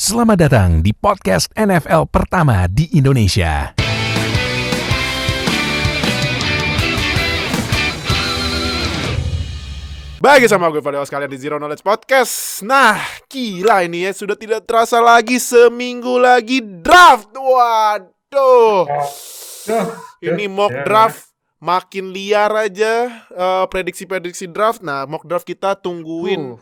Selamat datang di podcast NFL pertama di Indonesia. Bagi sama gue pada sekalian di Zero Knowledge Podcast. Nah, gila ini ya, sudah tidak terasa lagi seminggu lagi draft. Waduh. Ini mock draft makin liar aja, prediksi-prediksi draft. Nah, mock draft kita tungguin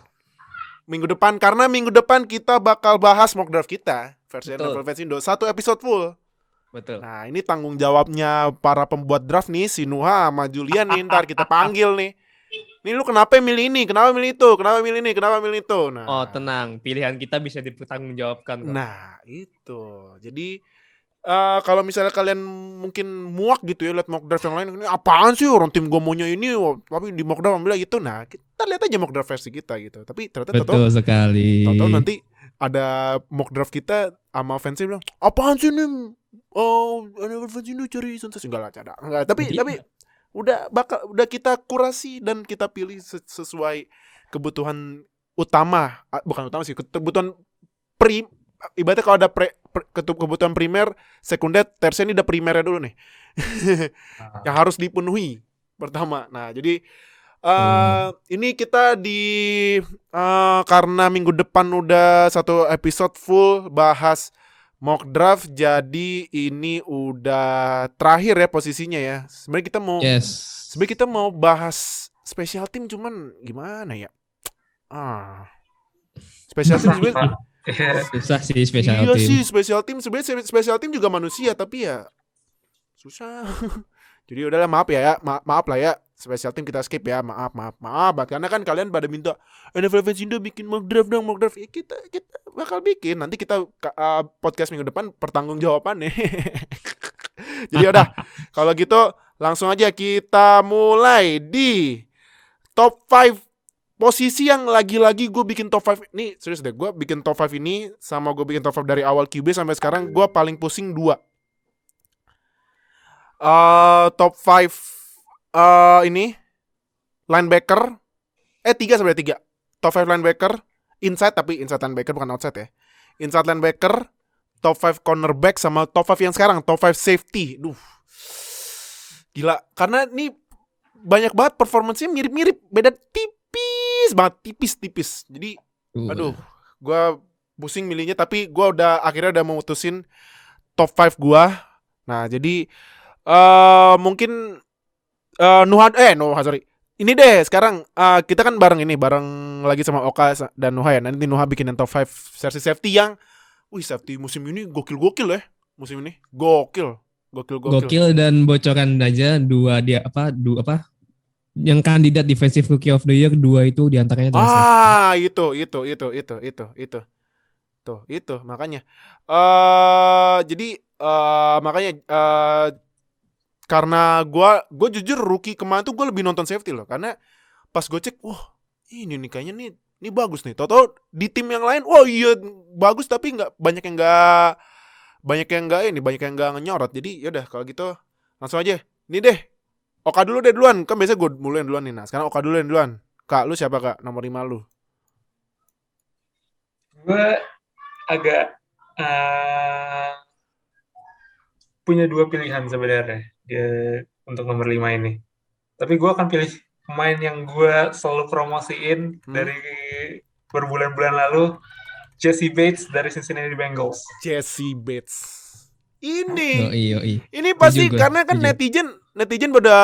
minggu depan, karena minggu depan kita bakal bahas mock draft kita versi NFL Fans Indo, 1 episode full. Betul. Nah, ini tanggung jawabnya para pembuat draft nih, si Nuha sama Julian nih, ntar kita panggil nih. Ini lu kenapa milih ini, kenapa milih itu, kenapa milih ini, kenapa milih itu. Nah, Oh tenang, pilihan kita bisa dipertanggungjawabkan kok. Nah itu. Jadi kalau misalnya kalian mungkin muak gitu ya lihat mock draft yang lain, ini apaan sih orang tim gue maunya ini, tapi di mock draft ambil gitu. Nah kita lihat aja mock draft versi kita gitu. Tapi ternyata betul sekali. tahu nanti ada mock draft kita sama fansnya bilang apaan sih nih, ada fans ini cari sensasi, enggak lah, cada enggak. Tapi udah kita kurasi dan kita pilih sesuai kebutuhan utama, bukan utama sih, kebutuhan ibaratnya kalau ada kebutuhan primer, sekunder, tersier, ini udah primernya dulu nih. Yang harus dipenuhi pertama. Nah, jadi ini kita karena minggu depan udah 1 episode full bahas mock draft, jadi ini udah terakhir ya posisinya ya. Sebenarnya kita mau bahas special team, cuman gimana ya? Special team sebenarnya Susah sih special iya team. sih, special team sebenarnya, special team juga manusia, tapi ya susah. Jadi udahlah, maaf lah ya. Special team kita skip ya, maaf. Karena kan kalian pada minta NFL Fans Indo bikin mock draft dong, mock draft. Ya, kita bakal bikin. Nanti kita podcast minggu depan pertanggung jawabannya. Jadi udah, kalau gitu langsung aja kita mulai di top 5 posisi yang lagi-lagi gue bikin top 5. Nih serius deh, gue bikin top 5 ini sama gue bikin top 5 dari awal QB sampai sekarang, gue paling pusing 2. Top 5 ini linebacker, 3 sebenarnya 3. Top 5 linebacker, inside linebacker bukan outside ya. Inside linebacker, top 5 cornerback, sama top 5 yang sekarang, top 5 safety. Gila, karena ini banyak banget performance-nya mirip-mirip, beda tipis. Jadi aduh, gue pusing milihnya, tapi gue akhirnya udah memutusin top 5 gue. Nah, jadi mungkin Nuha, sorry. Ini deh sekarang kita kan bareng lagi sama Oka dan Nuha ya. Nanti Nuha bikin yang top 5 versi safety yang safety musim ini gokil ya. Musim ini gokil. Dan bocoran aja dua yang kandidat defensive rookie of the year, 2 itu diantaranya itu makanya jadi makanya karena gue jujur rookie kemarin tuh gue lebih nonton safety loh, karena pas gue cek, ini nih kayaknya ini bagus nih. Tau di tim yang lain, iya bagus, tapi banyak yang nggak ngenyorot. Jadi yaudah kalau gitu langsung aja. Ini deh, Oka dulu deh duluan. Kan biasanya gue mulai duluan nih. Nah sekarang Oka dulu duluan. Kak, lu siapa Kak? Nomor 5 lu? Gue agak punya 2 pilihan sebenarnya untuk nomor 5 ini. Tapi gue akan pilih pemain yang gue selalu promosiin dari berbulan-bulan lalu, Jessie Bates dari Cincinnati Bengals. Jessie Bates. Ini pasti karena kan netizen pada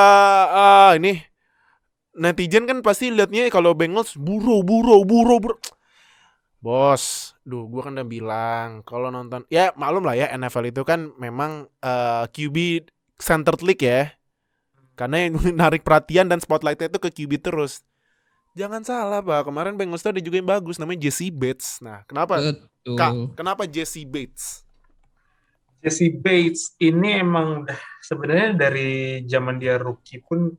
netizen kan pasti liatnya kalau Bengals buru. Bos, gue kan udah bilang kalau nonton, ya maklum lah ya, NFL itu kan memang QB centered league ya. Karena yang narik perhatian dan spotlightnya itu ke QB terus. Jangan salah Pak, kemarin Bengals tuh ada juga yang bagus namanya Jessie Bates. Nah, kenapa? Kak, kenapa Jessie Bates? Jessie Bates ini emang sebenarnya dari zaman dia rookie pun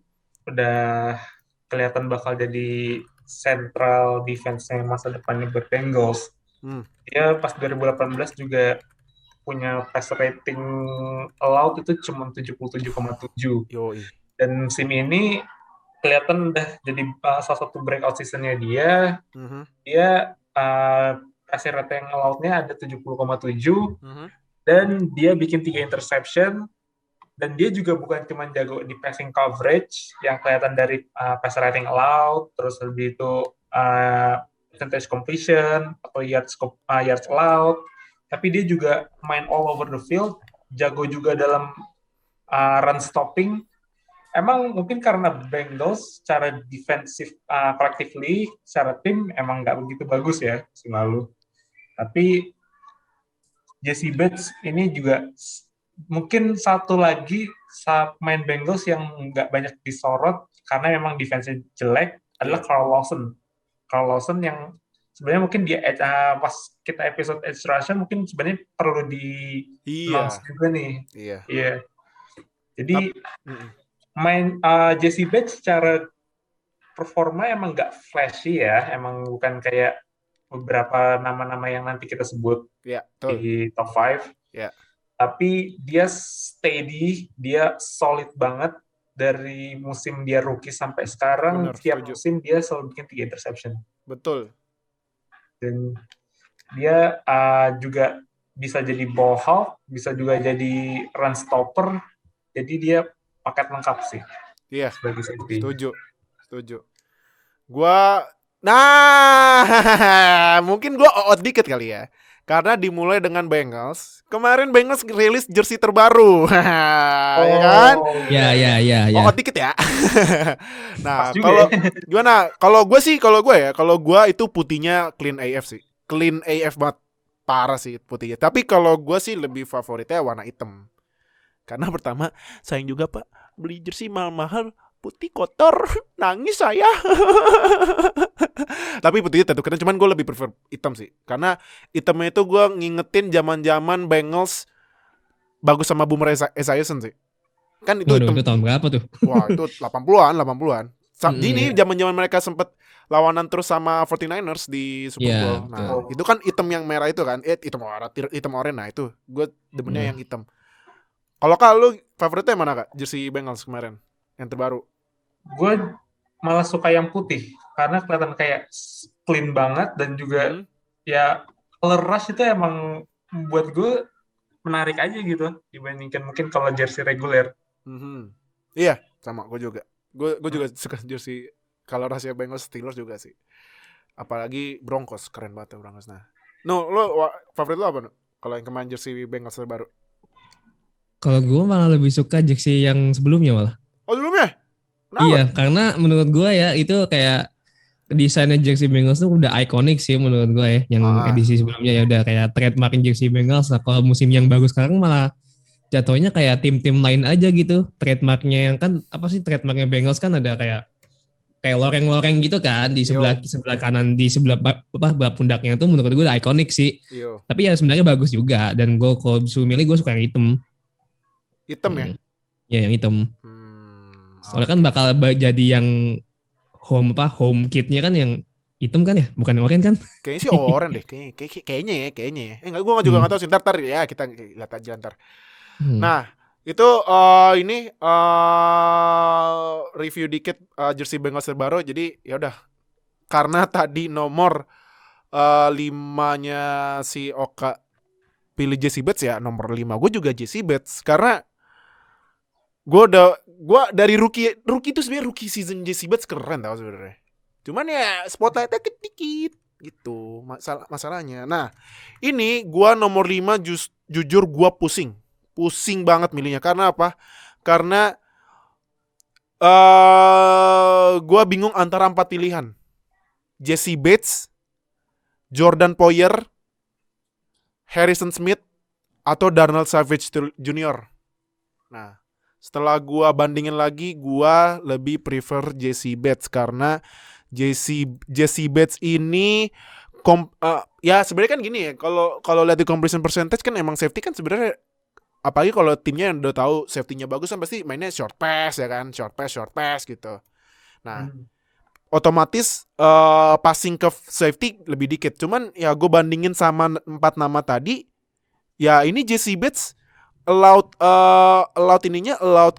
udah kelihatan bakal jadi central defense-nya masa depannya buat Bengals. Dia pas 2018 juga punya pass rating allowed itu cuma 77,7. Dan musim ini kelihatan udah jadi salah satu breakout season-nya dia. Dia passer rating allowed-nya ada 70,7 Mhm. dan dia bikin 3 interception dan dia juga bukan cuma jago di passing coverage yang kelihatan dari passer rating allowed, terus lebih itu percentage completion atau yards allowed, tapi dia juga main all over the field, jago juga dalam run stopping. Emang mungkin karena Bengals secara defensive collectively, secara tim emang nggak begitu bagus ya musim lalu. Tapi Jessie Bates ini juga mungkin satu lagi main Bengals yang nggak banyak disorot karena memang defense-nya jelek adalah Carl Lawson. Carl Lawson yang sebenarnya mungkin dia pas kita episode edge rusher mungkin sebenarnya perlu di announce juga nih. Iya. Jadi main Jessie Bates secara performa emang nggak flashy ya, emang bukan kayak beberapa nama-nama yang nanti kita sebut di top 5. Tapi dia steady, dia solid banget dari musim dia rookie sampai sekarang. Tiap musim dia selalu bikin 3 interception. Betul. Dan dia juga bisa jadi ball hawk, bisa juga jadi run stopper. Jadi dia paket lengkap sih. Iya. Sebagai safety. Setuju. Mungkin gua out dikit kali ya. Karena dimulai dengan Bengals. Kemarin Bengals rilis jersey terbaru. Ya kan? Ya. Out dikit ya. Nah, kalau gimana? Kalau gue itu putihnya clean AF sih. Clean AF banget. Parah sih putihnya. Tapi kalau gue sih lebih favoritnya warna hitam. Karena pertama, sayang juga Pak, beli jersey mahal-mahal, putih kotor, nangis saya. Tapi putihnya tentu keren, cuman gue lebih prefer hitam sih. Karena hitamnya itu gue ngingetin zaman-zaman Bengals bagus sama Boomer Esiason sih. Kan itu hitam. Itu tahun berapa tuh? Wah, itu 80-an. Ini zaman-zaman mereka sempet lawanan terus sama 49ers di Super Bowl. Nah, itu kan hitam yang merah itu kan. Hitam oranye. Nah, itu gue demennya yang hitam. Kalau Kak, lu favoritnya mana Kak? Jersey Bengals kemarin yang terbaru. Gue malah suka yang putih karena kelihatan kayak clean banget dan juga ya color rush itu emang buat gue menarik aja gitu dibandingkan mungkin kalau jersey reguler. Iya, sama gue juga. Gue juga suka jersey color rush Bengals, Steelers juga sih. Apalagi Broncos, keren banget ya Broncos. Nah, lo favorit lo apa? Kalau yang kemarin jersey Bengals terbaru? Kalau gue malah lebih suka jersey yang sebelumnya malah. Oh, sebelumnya? Kenapa? Iya, karena menurut gue ya itu kayak desainnya jersey Bengals tuh udah ikonik sih menurut gue ya. Yang edisi sebelumnya ya udah kayak trademark jersey Bengals. Nah, kalau musim yang bagus sekarang malah jatuhnya kayak tim-tim lain aja gitu. Trademarknya yang kan apa sih trademarknya Bengals kan ada kayak loreng-loreng gitu kan di sebelah kanan, di sebelah pundaknya itu menurut gue udah ikonik sih. Tapi ya sebenarnya bagus juga dan gue kalau disuruh milih gue suka yang hitam. Hitam ya? Ya yang hitam. Soalnya kan bakal jadi yang home kitnya kan yang hitam kan ya, bukan yang oranye kan? Kayaknya sih oranye deh, kayaknya ya. Enggak, gue juga nggak tahu sih. Ntar ya kita lihat aja ntar. Nah, itu ini review dikit jersey Bengals terbaru. Jadi ya udah, karena tadi nomor 5-nya si Oka pilih Jessie Bates ya, nomor 5 gue juga Jessie Bates karena gue dari rookie itu sebenarnya rookie season Jessie Bates keren tau sebenarnya. Cuman ya spotlightnya dikit gitu masalahnya. Nah, ini gue nomor 5 jujur gue pusing banget milihnya. Karena apa? Karena gue bingung antara 4 pilihan. Jessie Bates, Jordan Poyer, Harrison Smith, atau Darnell Savage Jr. Nah, setelah gue bandingin lagi, gue lebih prefer Jessie Bates karena Jessie Bates ini ya sebenarnya kan gini ya, kalau lihat di completion percentage kan emang safety kan sebenarnya, apalagi kalau timnya yang udah tahu safety-nya bagus kan pasti mainnya short pass ya kan, short pass gitu. Nah, otomatis passing ke safety lebih dikit. Cuman ya gue bandingin sama 4 nama tadi, ya ini Jessie Bates allowed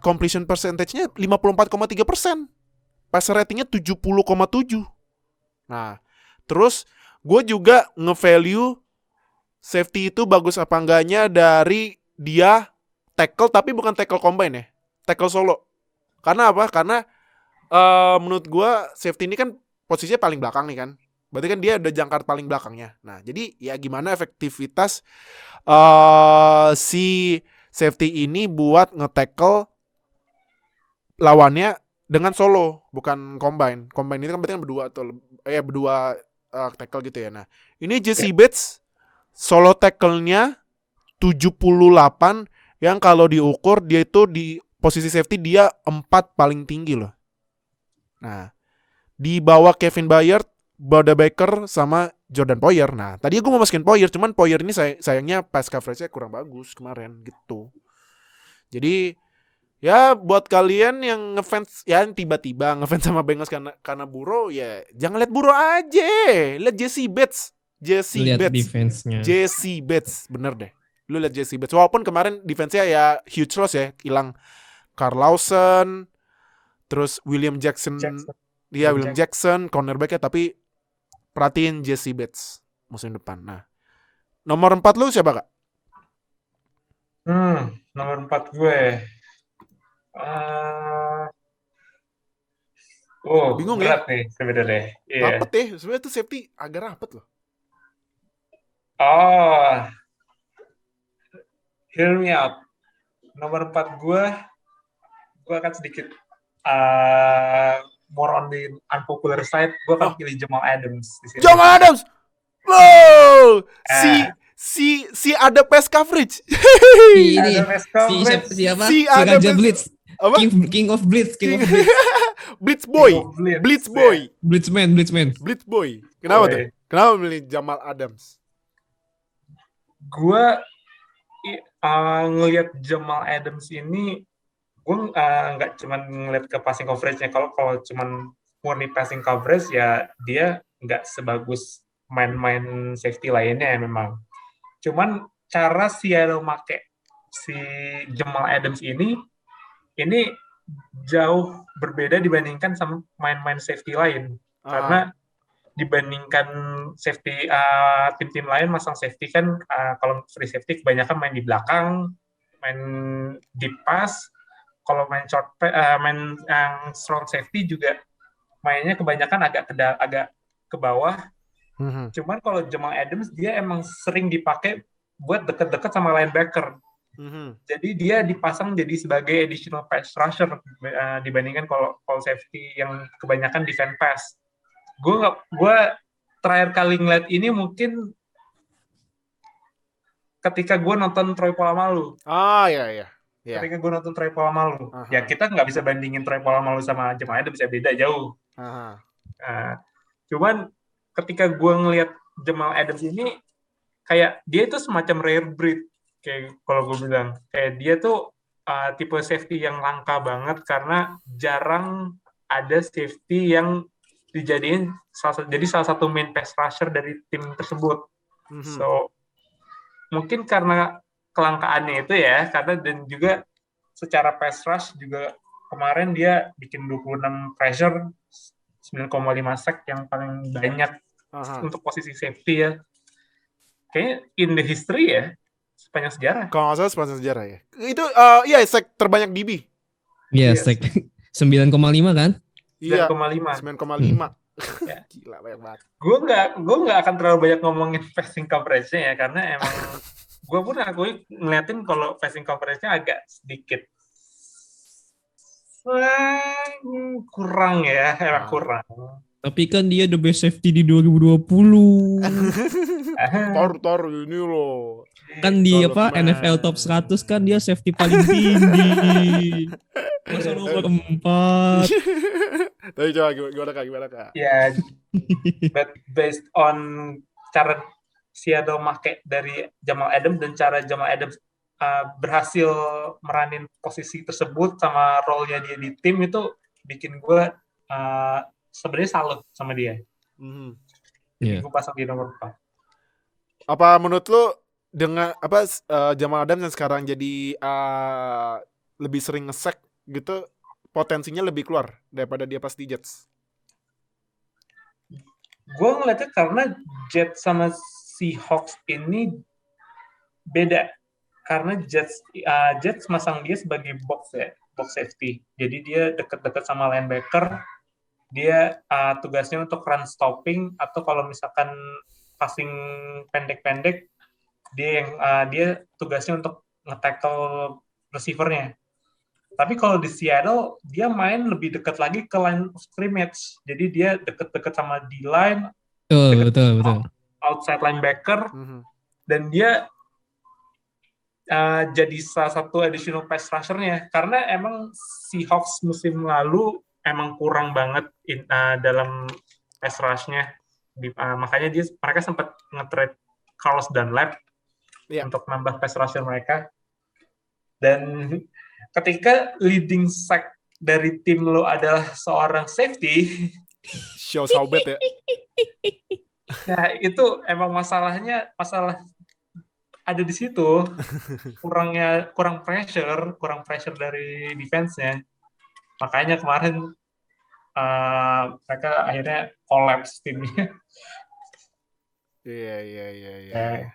completion percentage-nya 54,3%. Passer rating-nya 70,7. Nah, terus gue juga nge-value safety itu bagus apa enggaknya dari dia tackle tapi bukan tackle combine ya, tackle solo. Karena apa? Karena menurut gue safety ini kan posisinya paling belakang nih kan. Berarti kan dia udah jangkar paling belakangnya. Nah, jadi ya gimana efektivitas si safety ini buat nge-tackle lawannya dengan solo, bukan combine. Combine ini kan berarti kan berdua tackle gitu ya. Nah, ini Jessie Bates solo tackle-nya 78 yang kalau diukur dia itu di posisi safety dia 4 paling tinggi loh. Nah, di bawah Kevin Byard, Buda Baker sama Jordan Poyer. Nah, tadi gue mau masukin Poyer, cuman Poyer ini sayangnya pass coverage-nya kurang bagus kemarin gitu. Jadi ya buat kalian yang ngefans ya tiba-tiba ngefans sama Bengals karena Burrow ya jangan lihat Burrow aja, lihat Jessie Bates. Lihat defense-nya. Jessie Bates, bener deh. Lu lihat Jessie Bates. Walaupun kemarin defense-nya ya huge loss ya, hilang Carl Lawson, terus William Jackson. Dia William Jackson, cornerback-nya, tapi perhatiin Jessie Bates musim depan. Nah, nomor 4 lu siapa, Kak? Nomor 4 gue. Bingung berat ya? nih sebenarnya. Rapet ya, sebenarnya tuh safety agak rapet loh. Hear me out. Nomor 4 gue akan sedikit more on the unpopular side. Gue akan pilih Jamal Adams di sini. Jamal Adams! Wow! Si ada pass coverage. Ini siapa? Si Raja Blitz. Apa? King of Blitz. Blitz boy. Blitzman. Blitz boy. Kenapa tuh? Kenapa milih Jamal Adams? Gue ngelihat Jamal Adams ini, gue nggak cuman ngelihat ke passing coverage-nya. Kalau cuman murni passing coverage ya dia nggak sebagus main-main safety lainnya ya memang. Cuman cara Seattle make si Jamal Adams ini jauh berbeda dibandingkan sama main-main safety lain. Karena dibandingkan safety tim-tim lain masang safety kan kalau free safety kebanyakan main di belakang, main deep pass. Kalau main main strong safety juga mainnya kebanyakan agak ke bawah. Cuman kalau Jamal Adams dia emang sering dipakai buat deket-deket sama linebacker. Jadi dia dipasang jadi sebagai additional pass rusher dibandingkan kalau safety yang kebanyakan defense pass. Gue terakhir kali ngeliat ini mungkin ketika gue nonton Troy Polamalu. Iya. Ketika gue nonton Troy Polamalu. Ya kita nggak bisa bandingin Troy Polamalu sama Jamal Adams, bisa beda jauh. Cuman ketika gue ngelihat Jamal Adams ini kayak dia itu semacam rare breed, kayak kalau gue bilang kayak dia tuh tipe safety yang langka banget karena jarang ada safety yang dijadiin salah satu main pass rusher dari tim tersebut. So mungkin karena kelangkaannya itu ya, karena dan juga secara pass rush juga kemarin dia bikin 26 pressure, 9,5 sack yang paling banyak untuk posisi safety ya. Kayaknya in the history ya, sepanjang sejarah. Kalau nggak salah sepanjang sejarah ya. Itu sack terbanyak DB. Iya, sack 9,5 kan? Iya, 9,5. Ya. Gila banyak banget. Gue nggak akan terlalu banyak ngomongin passing coverage-nya ya, karena emang gue pun ngeliatin kalau passing coverage-nya agak sedikit kurang ya, kurang. Tapi kan dia the best safety di 2020. Tor ini loh. Kan di NFL top 100 kan dia safety paling tinggi. Masa nomor 4. Tapi coba gimana kak? Ya, but based on cara Seattle make dari Jamal Adams dan cara Jamal Adams berhasil meranin posisi tersebut sama role-nya dia di tim itu bikin gue sebenarnya salut sama dia. Jadi gue pasang di nomor 4. Apa menurut lo dengan Jamal Adams yang sekarang jadi lebih sering nge-sack gitu, potensinya lebih keluar daripada dia pas di Jets? gue ngeliatnya karena Jets sama Seahawks ini beda. Karena Jets masang dia sebagai box safety. Jadi dia deket-deket sama linebacker. Dia tugasnya untuk run stopping atau kalau misalkan passing pendek-pendek, dia tugasnya untuk nge-tackle receiver-nya. Tapi kalau di Seattle, dia main lebih dekat lagi ke line of scrimmage. Jadi dia deket-deket sama D-line, Betul. outside linebacker, dan dia jadi salah satu additional pass rusher-nya. Karena emang Seahawks musim lalu emang kurang banget dalam pass rush-nya. Makanya mereka sempat nge-trade Carlos Dunlap untuk nambah pass rusher mereka. Dan ketika leading sack dari tim lo adalah seorang safety, shows how bad ya. Nah, itu emang masalah ada di situ. kurang pressure dari defense-nya. Makanya kemarin mereka akhirnya collapse timnya. Iya.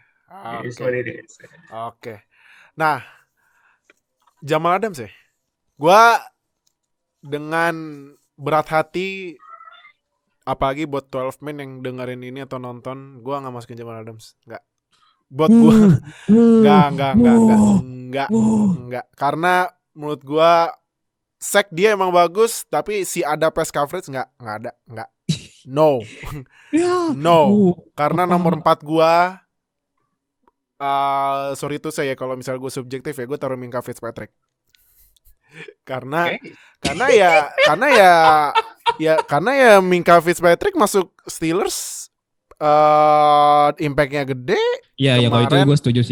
Oke. Nah, Jamal Adams ya. Gua dengan berat hati, apalagi buat 12 men yang dengerin ini atau nonton, gua nggak masukin Jamal Adams. Nggak. Buat gua enggak. Karena menurut gua sack dia emang bagus, tapi si ada pass coverage enggak ada. No. Karena nomor 4 gua sorry itu saya kalau misalnya gue subjektif ya, gue taruh Minkah Fitzpatrick. Karena ya Minkah Fitzpatrick masuk Steelers, impact-nya gede. Iya, kalau itu gue setuju.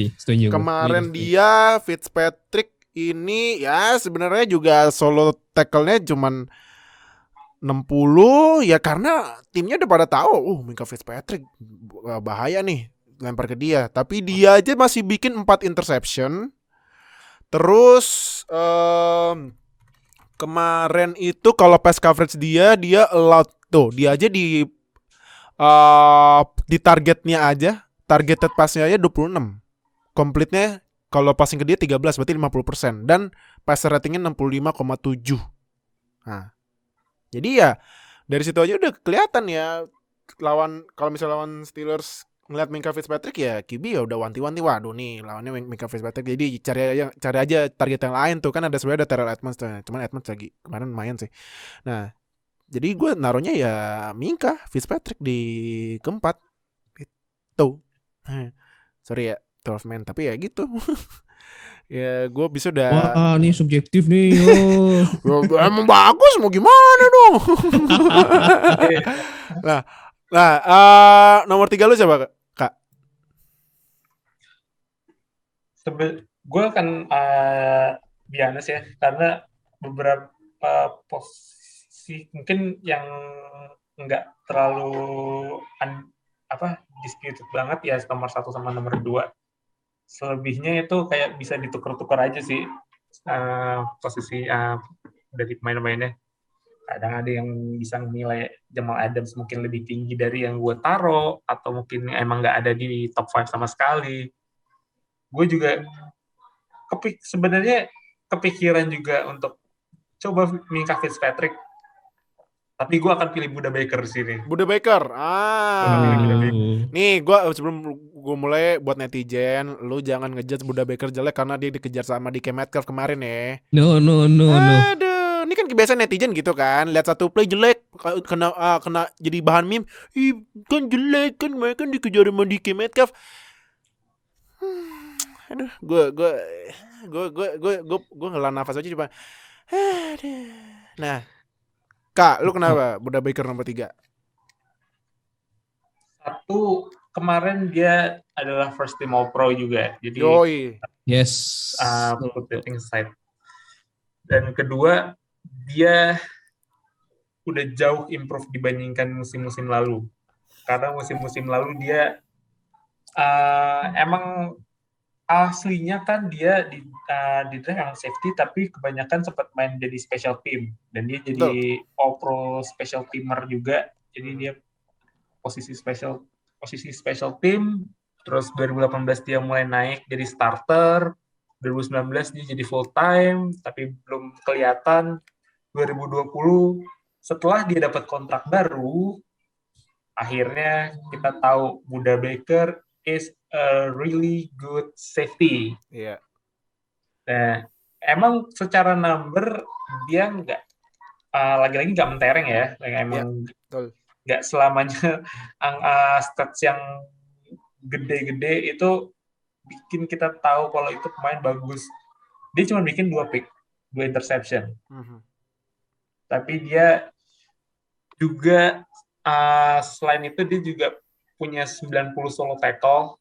Kemarin dia Fitzpatrick ini ya sebenarnya juga solo tackle-nya cuman 60 ya, karena timnya udah pada tahu Minkah Fitzpatrick bahaya nih lempar ke dia, tapi dia aja masih bikin 4 interception. Terus kemarin itu kalau pass coverage dia allowed tuh, dia aja di targetnya aja, targeted pass-nya aja 26. Complete-nya kalau passing ke dia 13, berarti 50%, dan passer ratingnya 65,7. Nah, jadi ya dari situ aja udah kelihatan ya, kalau misalnya lawan Steelers ngeliat Minkah Fitzpatrick ya QB ya udah wanti-wanti, waduh nih lawannya Minkah Fitzpatrick, jadi cari aja target yang lain tuh, kan ada sebenarnya ada Terrell Edmonds tuh, cuman Edmonds lagi kemarin main sih. Nah, jadi gue naruhnya ya Minkah Fitzpatrick di keempat itu. Sorry ya 12 men, tapi ya gitu. Ya gue bisa udah. Wah, ini subjektif nih. Emang bagus, mau gimana dong. Nah, nomor 3 lu siapa, Kak? Gue kan biasa ya, karena beberapa posisi mungkin yang nggak terlalu disputed banget ya, nomor 1 sama nomor 2. Selebihnya itu kayak bisa ditukar-tukar aja sih posisi dari pemain-pemainnya. Kadang ada yang bisa nilai Jamal Adams mungkin lebih tinggi dari yang gue taruh, atau mungkin emang nggak ada di top 5 sama sekali. Gue juga sebenarnya kepikiran juga untuk coba Minkah Fitzpatrick, tapi gue akan pilih Budda Baker di sini. Budda Baker. Nih, sebelum gue mulai, buat netizen, lu jangan ngejudge Budda Baker jelek karena dia dikejar sama DK Metcalf kemarin ya. No. Aduh, ini kan kebiasaan netizen gitu kan, lihat satu play jelek kena jadi bahan meme. Ih, kan jelek kan, mereka kan dikejar sama DK Metcalf. Aduh, gue ngelah nafas aja coba. Nah, Kak, lu kenapa Budda Baker nomor 3? 1, kemarin dia adalah first team All Pro juga. Jadi yes. Put that inside. Dan kedua, dia udah jauh improve dibandingkan musim-musim lalu. Karena musim-musim lalu dia emang aslinya kan dia di draft yang safety, tapi kebanyakan sempat main jadi special team, dan dia jadi All Pro special teamer juga. Jadi dia posisi special team. Terus 2018 dia mulai naik jadi starter. 2019 dia jadi full time, tapi belum kelihatan. 2020 setelah dia dapat kontrak baru, akhirnya kita tahu Buda Baker is a really good safety. Iya. Nah, emang secara number dia nggak lagi-lagi nggak mentereng ya, emang nggak selamanya stats yang gede-gede itu bikin kita tahu kalau itu pemain bagus. Dia cuma bikin 2 pick, 2 interception. Tapi dia juga selain itu dia juga punya 90 solo tackle,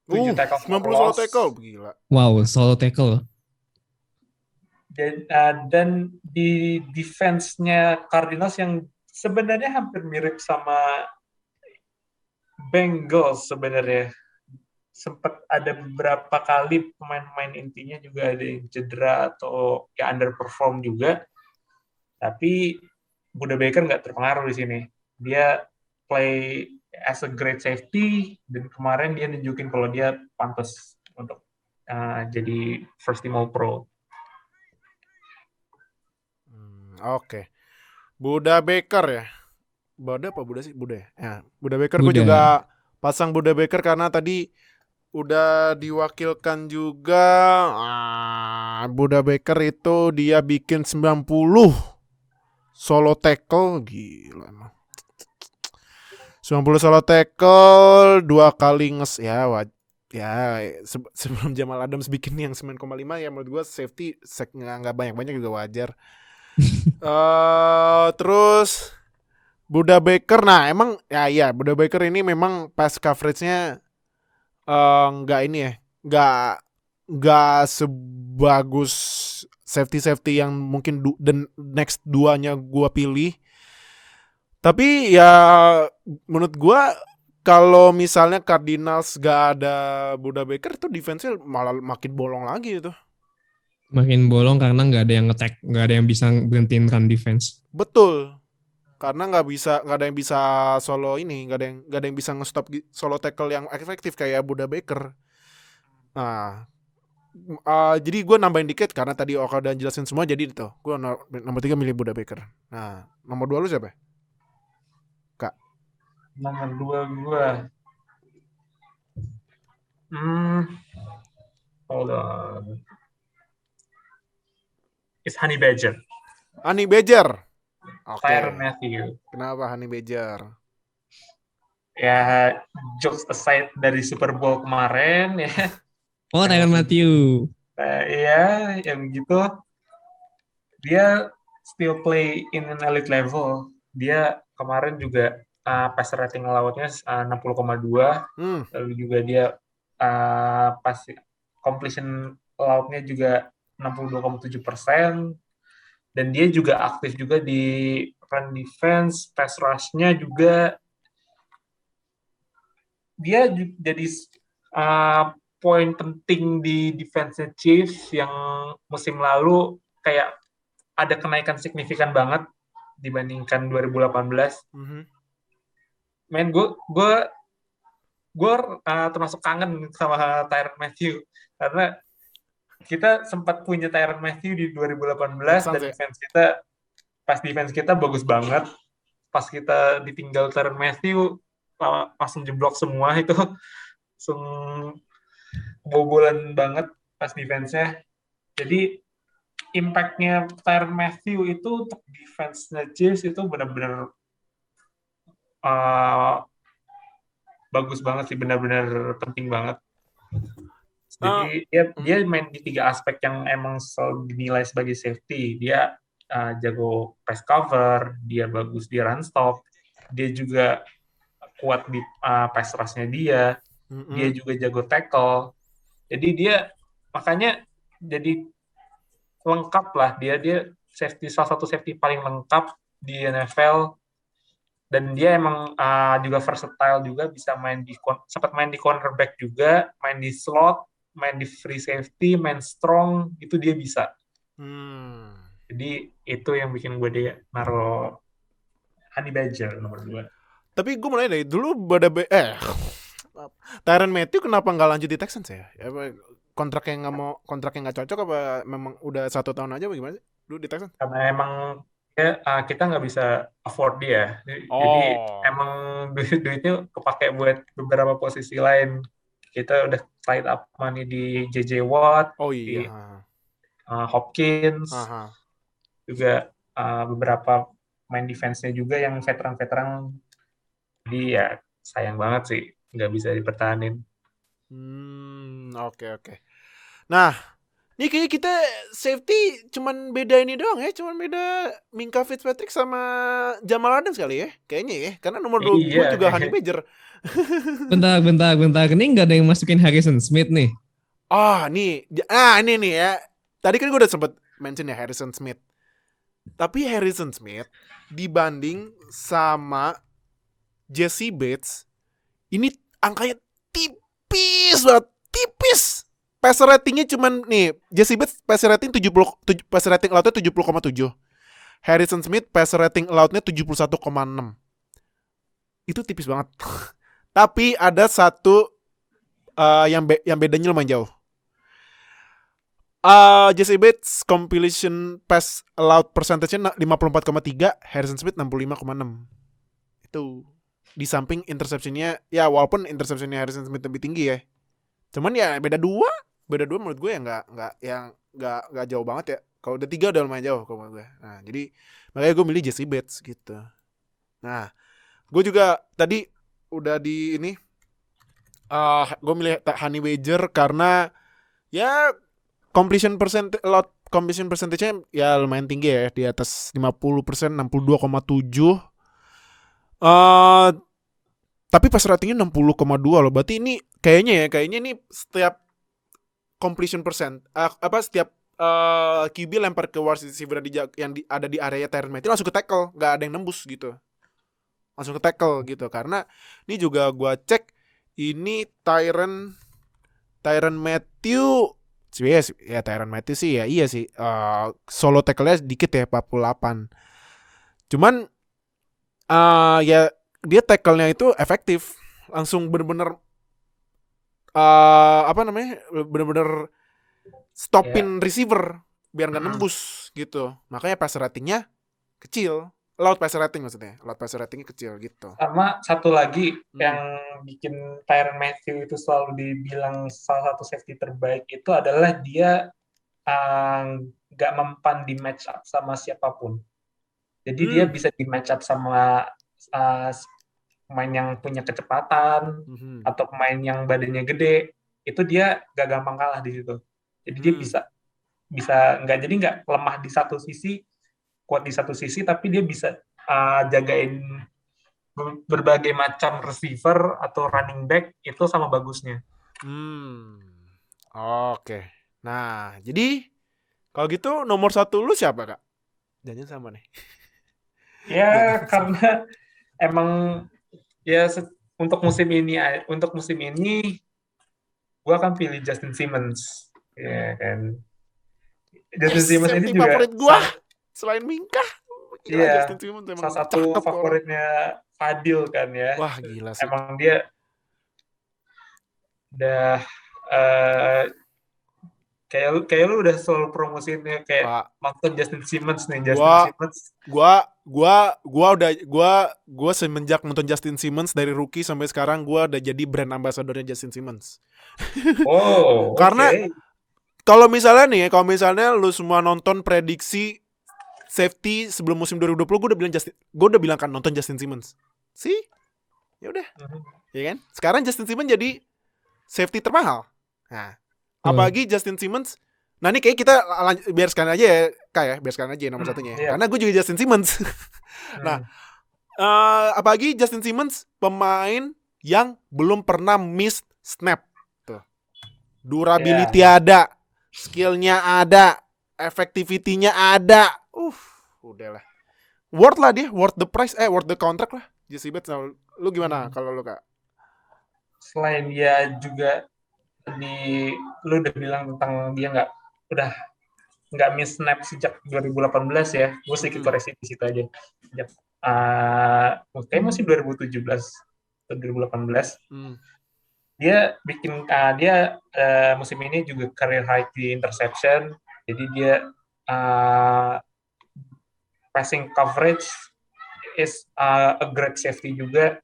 7 tackle 90 solo tackle, gila. Wow, solo tackle. Dan di defense-nya Cardinals yang sebenarnya hampir mirip sama Bengals sebenarnya. Sempat ada beberapa kali pemain-pemain intinya juga ada yang cedera atau ya underperform juga. Tapi Buda Baker nggak terpengaruh di sini. Dia play as a great safety, dan kemarin dia nunjukin kalau dia pantas untuk jadi first team All Pro. Oke. Buda Baker ya. Buda apa Buda sih? Buda ya. Ya, Buda Baker gue juga pasang Buda Baker karena tadi udah diwakilkan juga. Buda Baker itu dia bikin 90 solo tackle, gila emang. 90 solo tackle, 2 kali sebelum Jamal Adams bikin yang 9,5 ya menurut gue safety nggak banyak-banyak juga wajar. Terus Buda Baker, nah emang Buda Baker ini memang pass coverage-nya nggak sebagus safety yang mungkin next duanya gua pilih. Tapi ya menurut gua kalau misalnya Cardinals gak ada Buda Baker itu defense-nya malah makin bolong lagi itu. Makin bolong karena nggak ada yang nge-tag, nggak ada yang bisa berhentiin run defense. Betul. Karena nggak ada yang bisa solo ini, nggak ada yang bisa nge-stop solo tackle yang efektif kayak Buda Baker. Nah, jadi gue nambahin dikit karena tadi Oka udah jelasin semua, jadi itu gue nomor 3 milih Buda Baker. Nah, nomor 2 lu siapa? Kak. Nomor 2 gue hold on. It's Honey Badger. Honey Badger. Tyrann Mathieu. Kenapa Honey Badger? Ya, jokes aside dari Super Bowl kemarin ya. Oh, Tyrann Mathieu. Iya, yang gitu. Dia still play in an elite level. Dia kemarin juga passer rating lawannya 60,2. Lalu juga dia completion lautnya juga 62,7%. Dan dia juga aktif juga di run defense, pass rush-nya juga. Dia jadi poin penting di defense-nya Chiefs yang musim lalu kayak ada kenaikan signifikan banget dibandingkan 2018. Men, gue termasuk kangen sama Tyrann Mathieu karena kita sempat punya Tyrann Mathieu di 2018 dan defense kita bagus banget. Pas kita ditinggal Tyrann Mathieu langsung jeblok semua itu. Langsung bobolan banget pas defense-nya. Jadi impact-nya Tyrann Mathieu itu untuk defense-nya Chiefs itu benar-benar bagus banget sih, benar-benar penting banget. Jadi dia main di 3 aspek yang emang selalu dinilai sebagai safety. Dia jago press cover, dia bagus di run stop, dia juga kuat di pass rush-nya dia juga jago tackle. Jadi dia makanya jadi lengkap lah. Dia safety, salah satu safety paling lengkap di NFL. Dan dia emang juga versatile juga, bisa sempat main di cornerback juga, main di slot, main di free safety, main strong, itu dia bisa. Jadi itu yang bikin gue dia naruh Honey Badger nomor 2. Tapi gue mulai dari dulu Tyrann Mathieu kenapa nggak lanjut di Texans ya? Kontraknya nggak cocok apa memang udah 1 tahun aja bagaimana sih dulu di Texans? Karena emang kita nggak bisa afford dia. Jadi Oh. emang duitnya kepake buat beberapa posisi lain. Kita udah tied up money di JJ Watt, Oh di iya. Hopkins, Aha. juga beberapa main defense-nya juga yang veteran-veteran. Jadi ya sayang banget sih nggak bisa dipertahanin. Oke. Nah, ini kayaknya kita safety cuman beda ini doang ya, cuman beda Minkah Fitzpatrick sama Jamal Adams kali ya, kayaknya ya, karena nomor 2 gue Iya, juga Honey Badger. Bentar. Ini nggak ada yang masukin Harrison Smith nih. Ini nih ya. Tadi kan gue udah sempet mention ya Harrison Smith. Tapi Harrison Smith dibanding sama Jesse Bates, ini angkanya tipis banget, tipis. Passer ratingnya cuman nih, Jesse Bates passer rating 70, passer rating allowed-nya 70,7. Harrison Smith passer rating allowed-nya 71,6. Itu tipis banget. Tapi ada satu yang bedanya lumayan jauh. Jesse Bates completion pass allowed percentage-nya 54,3, Harrison Smith 65,6. Itu di samping interception-nya, ya walaupun interception-nya Harrison Smith lebih tinggi ya. Cuman ya beda dua menurut gue ya nggak jauh banget ya. Kalau udah 3 udah lumayan jauh kalau menurut gue. Nah, jadi makanya gue milih Jesse Bates gitu. Nah, gue juga tadi udah di ini gue milih Honey Badger karena ya completion percentage-nya ya lumayan tinggi ya, di atas 50%, 62,7. Tapi pas ratingnya 60,2 loh. Berarti ini kayaknya ini setiap completion percent setiap QB lempar ke wide receiver yang ada di area Tyrann Mathieu langsung ke tackle, nggak ada yang nembus gitu. Langsung ke tackle gitu. Karena ini juga gua cek ini Tyrann Mathieu ya Tyrann Mathieu sih ya iya sih. Solo tackle-nya dikit ya 48. Cuman ya dia tackle-nya itu efektif, langsung bener-bener bener-bener stopin receiver biar nggak nembus gitu. Makanya passer ratingnya kecil, allowed passer rating maksudnya, allowed passer ratingnya kecil gitu. Sama satu lagi yang bikin Tyrann Mathieu itu selalu dibilang salah satu safety terbaik itu adalah dia nggak mempan di match up sama siapapun. Jadi dia bisa di match up sama pemain yang punya kecepatan atau pemain yang badannya gede, itu dia gak gampang kalah di situ. Jadi dia bisa nggak lemah di satu sisi, kuat di satu sisi, tapi dia bisa jagain berbagai macam receiver atau running back itu sama bagusnya. Oke. Nah, jadi kalau gitu nomor 1 lu siapa, Kak? Jangan sama nih. Ya karena emang ya untuk musim ini gue akan pilih Justin Simmons, ya kan. Justin Simmons ini juga favorit gue selain Minkah. Iya, Justin Simmons emang salah satu favoritnya Fadil kan ya. Wah gila sih. Emang dia udah kayak lu udah selalu promosiinnya kayak nonton Justin Simmons nih. Gua semenjak nonton Justin Simmons dari rookie sampai sekarang gua udah jadi brand ambassadornya Justin Simmons. Oh, karena kalau misalnya lu semua nonton prediksi safety sebelum musim 2020, gue udah bilang kan nonton Justin Simmons. Sih, ya udah, ya kan. Sekarang Justin Simmons jadi safety termahal. Nah, apalagi Justin Simmons. Nah ini kayak kita biar sekalian aja ya, kayak biar sekalian aja nomor satunya. Karena gue juga Justin Simmons. Nah, apalagi Justin Simmons pemain yang belum pernah miss snap. Tuh, durability ada, skillnya ada, effectivity-nya ada. Udahlah. Worth lah dia, worth the price, worth the contract lah. Jesse Bates. Lu gimana kalau lu, Kak? Selain dia juga lu udah bilang tentang dia nggak miss snap sejak 2018 ya. Gue sedikit koreksi di situ aja. Sejak kayaknya masih 2017 atau 2018. Hmm. Dia musim ini juga career high di interception. Jadi dia passing coverage is a great safety juga,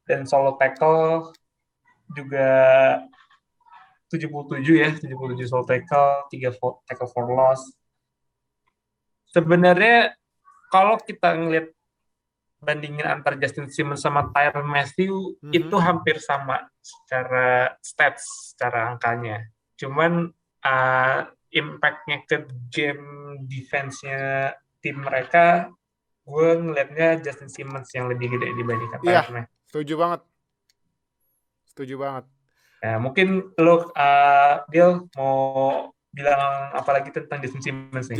dan solo tackle juga 77 solo tackle, 3 tackle for loss. Sebenarnya kalau kita ngelihat bandingin antar Justin Simmons sama Tyrann Mathieu, itu hampir sama secara stats, secara angkanya. Cuman impact-nya ke game defense-nya tim mereka, gue ngelihatnya Justin Simmons yang lebih gede dibandingkan Tyrann Mathieu. Setuju banget. Ya, mungkin lo, Bill, mau bilang apa lagi tentang Justin Simmons nih?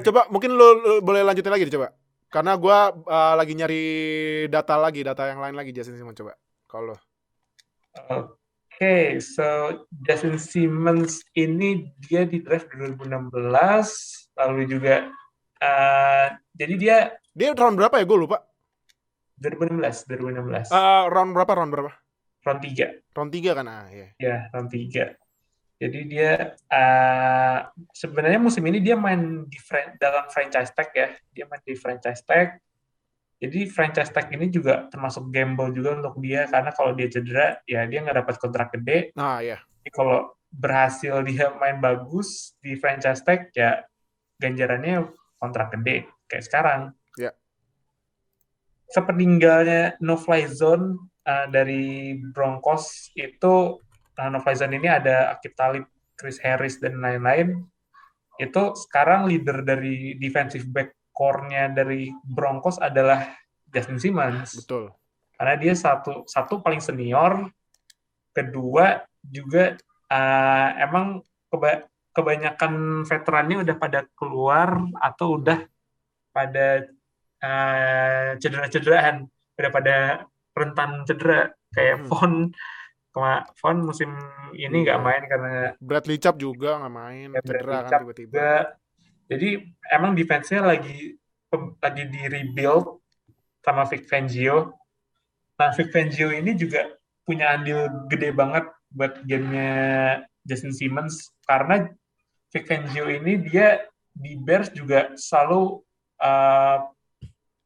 Coba mungkin lo boleh lanjutin lagi coba. Karena gue lagi nyari data yang lain lagi Justin Simmons, coba. Kalau Oke, so Justin Simmons ini dia di draft 2016, lalu juga jadi dia round berapa ya? Gue lupa. 2016. Round berapa? Round 3. Round 3 kan? Iya. Ya, round 3. Jadi dia sebenarnya musim ini dia main dalam franchise tag ya. Dia main di franchise tag. Jadi franchise tag ini juga termasuk gamble juga untuk dia, karena kalau dia cedera ya dia nggak dapat kontrak gede. Iya. Jadi kalau berhasil dia main bagus di franchise tag ya ganjarannya kontrak gede kayak sekarang. Ya. Sepeninggalnya no-fly zone dari Broncos itu, no-fly zone ini ada Aqib Talib, Chris Harris, dan lain-lain. Itu sekarang leader dari defensive back core-nya dari Broncos adalah Justin Simmons. Betul. Karena dia satu paling senior, kedua juga emang kebanyakan veterannya udah pada keluar atau udah pada cedera-cederaan, udah pada rentan cedera, kayak Von musim ini nggak main karena Bradley Chubb juga nggak main, cedera kan tiba-tiba. Juga. Jadi emang defense-nya lagi di rebuild sama Vic Fangio. Nah, Vic Fangio ini juga punya andil gede banget buat gamenya Justin Simmons, karena Vic Fangio ini dia di Bears juga selalu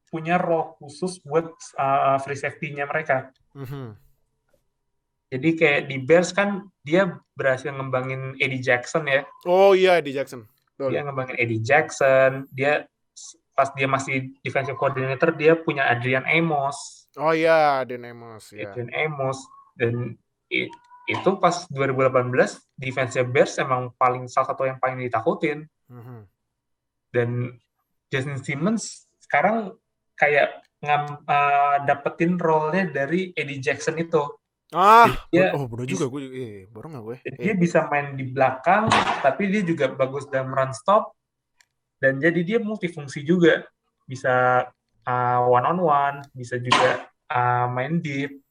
punya role khusus buat free safety-nya mereka. Jadi kayak di Bears kan dia berhasil ngembangin Eddie Jackson ya. Oh iya, Eddie Jackson. Betul. Dia ngembangin Eddie Jackson. Dia pas dia masih defensive coordinator dia punya Adrian Amos. Oh iya, Adrian Amos. Ya. Adrian Amos. Dan itu pas 2018 defensive Bears emang salah satu yang paling ditakutin. Dan Justin Simmons sekarang kayak dapetin role-nya dari Eddie Jackson itu. Bener juga gue. Baru nggak gue. Dia bisa main di belakang, tapi dia juga bagus dalam run stop, dan jadi dia multifungsi juga. Bisa one on one, bisa juga main deep.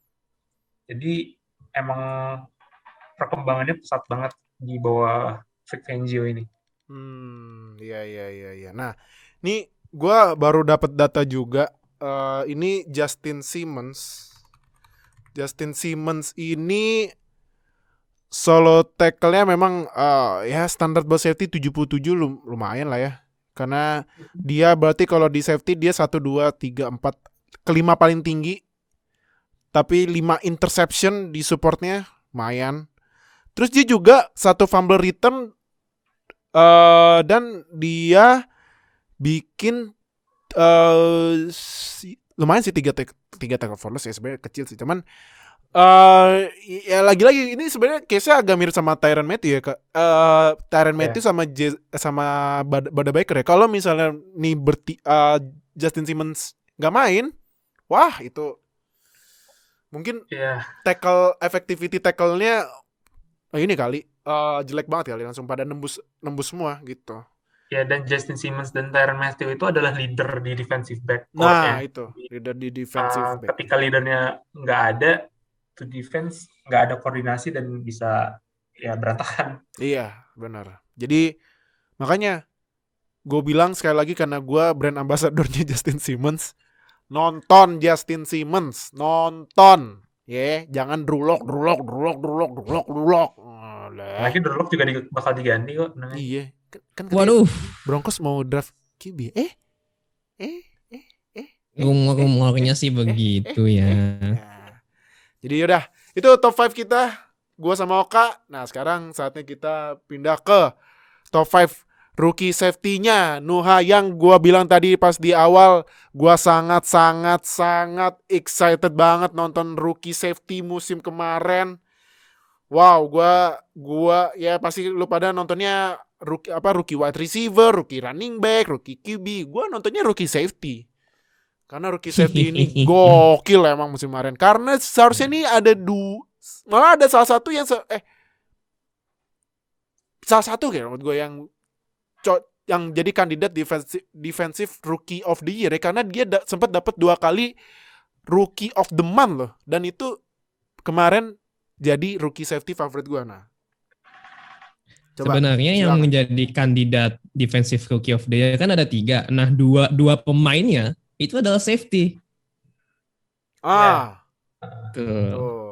Jadi emang perkembangannya pesat banget di bawah Vic Fangio ini. Iya. Nah, ini gue baru dapat data juga. Ini Justin Simmons ini solo tackle-nya memang ya standar buat safety 77 lumayan lah ya. Karena dia berarti kalau di safety dia 1 2 3 4 kelima paling tinggi. Tapi 5 interception di supportnya lumayan. Terus dia juga 1 fumble return dan dia bikin lumayan sih 3 tackle for loss ya, sebenarnya kecil sih, cuman ya lagi-lagi ini sebenarnya case-nya agak mirip sama Tyrann Mathieu ya, Tyrann Mathieu sama Budda Baker ya. Kalau misalnya nih Justin Simmons nggak main, wah itu mungkin tackle effectivity tackle-nya ini kali jelek banget kali, langsung pada nembus semua gitu. Ya, dan Justin Simmons dan Tyrann Mathieu itu adalah leader di defensive back. Nah, itu leader di defensive back. Ketika leadernya nggak ada, to defense nggak ada koordinasi dan bisa ya berantakan. Iya, benar. Jadi makanya gue bilang sekali lagi, karena gue brand ambassador-nya Justin Simmons, Nonton Justin Simmons, nonton. Jangan drulok. Lagi Durlock juga bakal diganti kok. Iya, kan katanya Waduh, Broncos mau draft QB. rumor-rumornya sih begitu ya. Nah, jadi yaudah, itu top 5 kita, gua sama Oka. Nah, sekarang saatnya kita pindah ke top 5 rookie safety-nya. Nuha, yang gua bilang tadi pas di awal, gua sangat excited banget nonton rookie safety musim kemarin. Wow, gua ya pasti lu pada nontonnya rookie wide receiver, rookie running back, rookie QB. Gua nontonnya rookie safety. Karena rookie safety ini gokil emang musim kemarin. Karena seharusnya ini ada malah ada salah satu yang salah satu kayak menurut gue yang jadi kandidat defensive rookie of the year ya, karena dia sempat dapat 2 kali rookie of the month loh, dan itu kemarin jadi rookie safety favorit gue. Nah, coba, sebenarnya yang menjadi kandidat defensive rookie of the year kan ada 3. Nah, dua pemainnya itu adalah safety. Tuh.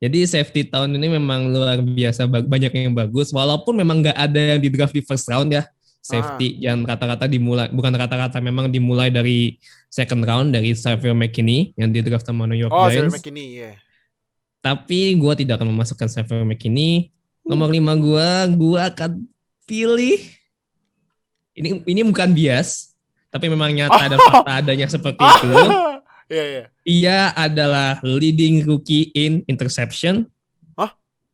Jadi safety tahun ini memang luar biasa, banyak yang bagus. Walaupun memang nggak ada yang di draft di first round ya. Safety yang rata-rata dimulai, bukan rata-rata, memang dimulai dari second round, dari Xavier McKinney yang di draft sama New York Giants. Xavier McKinney, yeah. Tapi gue tidak akan memasukkan Xavier McKinney. Nomor 5 gue akan pilih. Ini bukan bias, tapi memang nyata ada fakta adanya seperti itu. Yeah. Ia adalah leading rookie in interception.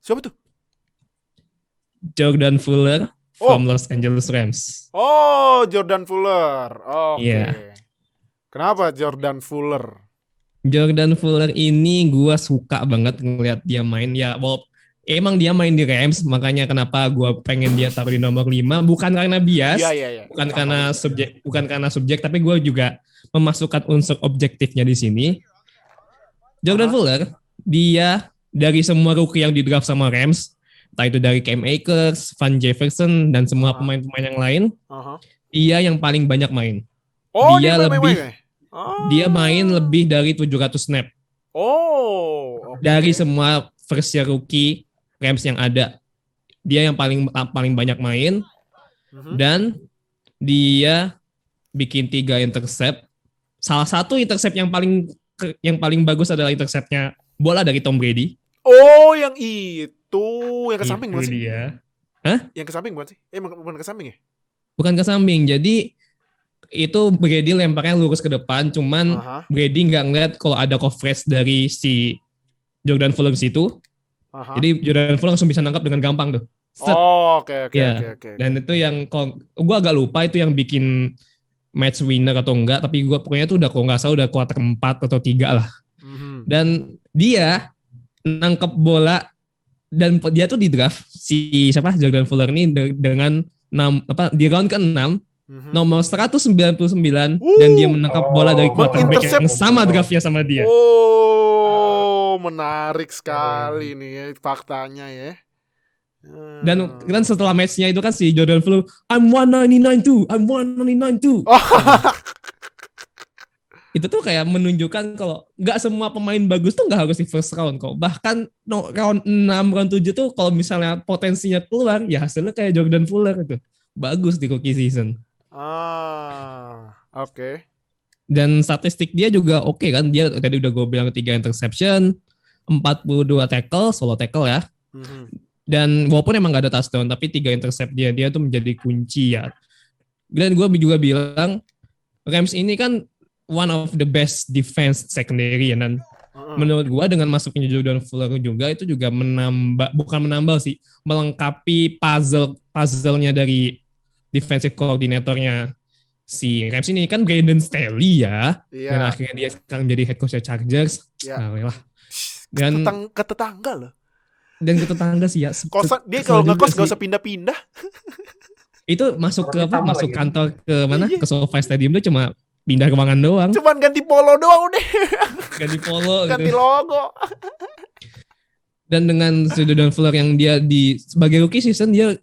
Siapa tuh? Jordan Fuller from Los Angeles Rams. Jordan Fuller. Oke. Yeah. Kenapa Jordan Fuller? Jordan Fuller ini gue suka banget ngeliat dia main. Ya, emang dia main di Rams, makanya kenapa gue pengen dia taruh di nomor 5. Bukan karena bias, bukan karena subjek, tapi gue juga memasukkan unsur objektifnya di sini. Jordan Fuller, dia dari semua rookie yang di draft sama Rams, entah itu dari Cam Akers, Van Jefferson, dan semua pemain-pemain yang lain, dia yang paling banyak main. Dia main lebih dari 700 snap. Dari semua first year rookie Rams yang ada, dia yang paling banyak main, dan dia bikin 3 intercept. Salah satu intercept yang paling bagus adalah interceptnya bola dari Tom Brady. Yang itu, yang ke samping bukan sih? Yang ke samping bukan sih? Bukan ke samping ya? Bukan ke samping. Jadi itu Brady lemparnya lurus ke depan, cuman Brady nggak ngeliat kalau ada coverage dari si Jordan Fuller di situ. Jadi Jordan Fuller langsung bisa nangkap dengan gampang tuh. Oke. Dan itu yang gue agak lupa itu yang bikin match winner atau enggak, tapi gue pokoknya tuh udah, kalau nggak salah udah quarter 4 atau 3 lah. Dan dia nangkep bola, dan dia tuh di draft si Jordan Fuller ini dengan di round ke-6 nomor 199, dan dia menangkap bola dari quarterback yang sama draftnya sama dia. Menarik sekali nih faktanya ya. Dan setelah matchnya itu kan si Jordan Fuller, I'm 199 too. Itu tuh kayak menunjukkan kalau nggak semua pemain bagus tuh nggak harus di first round kok. Bahkan round 6, round 7 tuh kalau misalnya potensinya keluar, ya hasilnya kayak Jordan Fuller itu. Bagus di rookie season. Oke. Dan statistik dia juga oke kan. Dia tadi udah gue bilang 3 interception, 42 tackle, solo tackle ya. Dan walaupun emang gak ada touchdown, tapi 3 intercept dia tuh menjadi kunci ya. Dan gue juga bilang, Rams ini kan one of the best defense secondary ya. Dan menurut gue dengan masuknya Jordan Fuller juga, itu juga melengkapi puzzle-nya dari defensive coordinatornya si Rams ini. Kan Brandon Staley ya. Dan akhirnya dia sekarang jadi head coach Chargers. Dan ke tetangga loh. Dan ke tetangga sih ya. Kosan dia kalau ngekos gak usah pindah-pindah. Itu masuk ke masuk kantor ke mana? Ke SoFi Stadium tuh cuma pindah ruangan doang. Cuman ganti polo doang udah. Ganti polo gitu. Ganti logo. Dan dengan Jordan Fuller yang dia sebagai rookie season, dia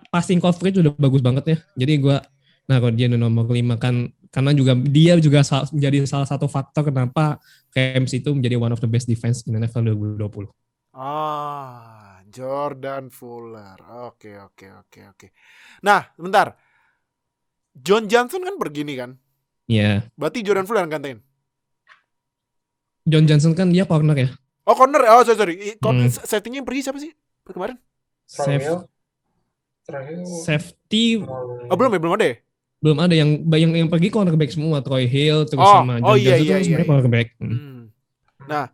passing coverage udah bagus banget ya. Jadi gue naruh dia di nomor 5 kan. karena juga dia juga menjadi salah satu faktor kenapa Rams itu menjadi one of the best defense in NFL 2020. Jordan Fuller. Oke. Nah, bentar. John Johnson kan pergi nih kan? Iya. Berarti Jordan Fuller yang gantiin. John Johnson kan dia corner ya. Oh, corner. Oh, sorry. Settingnya yang pergi siapa sih kemarin? Safety. Oh, belum ada ya? Belum ada yang pergi cornerback semua, Troy Hill terus sama John Johnson itu sebenarnya cornerback. Nah,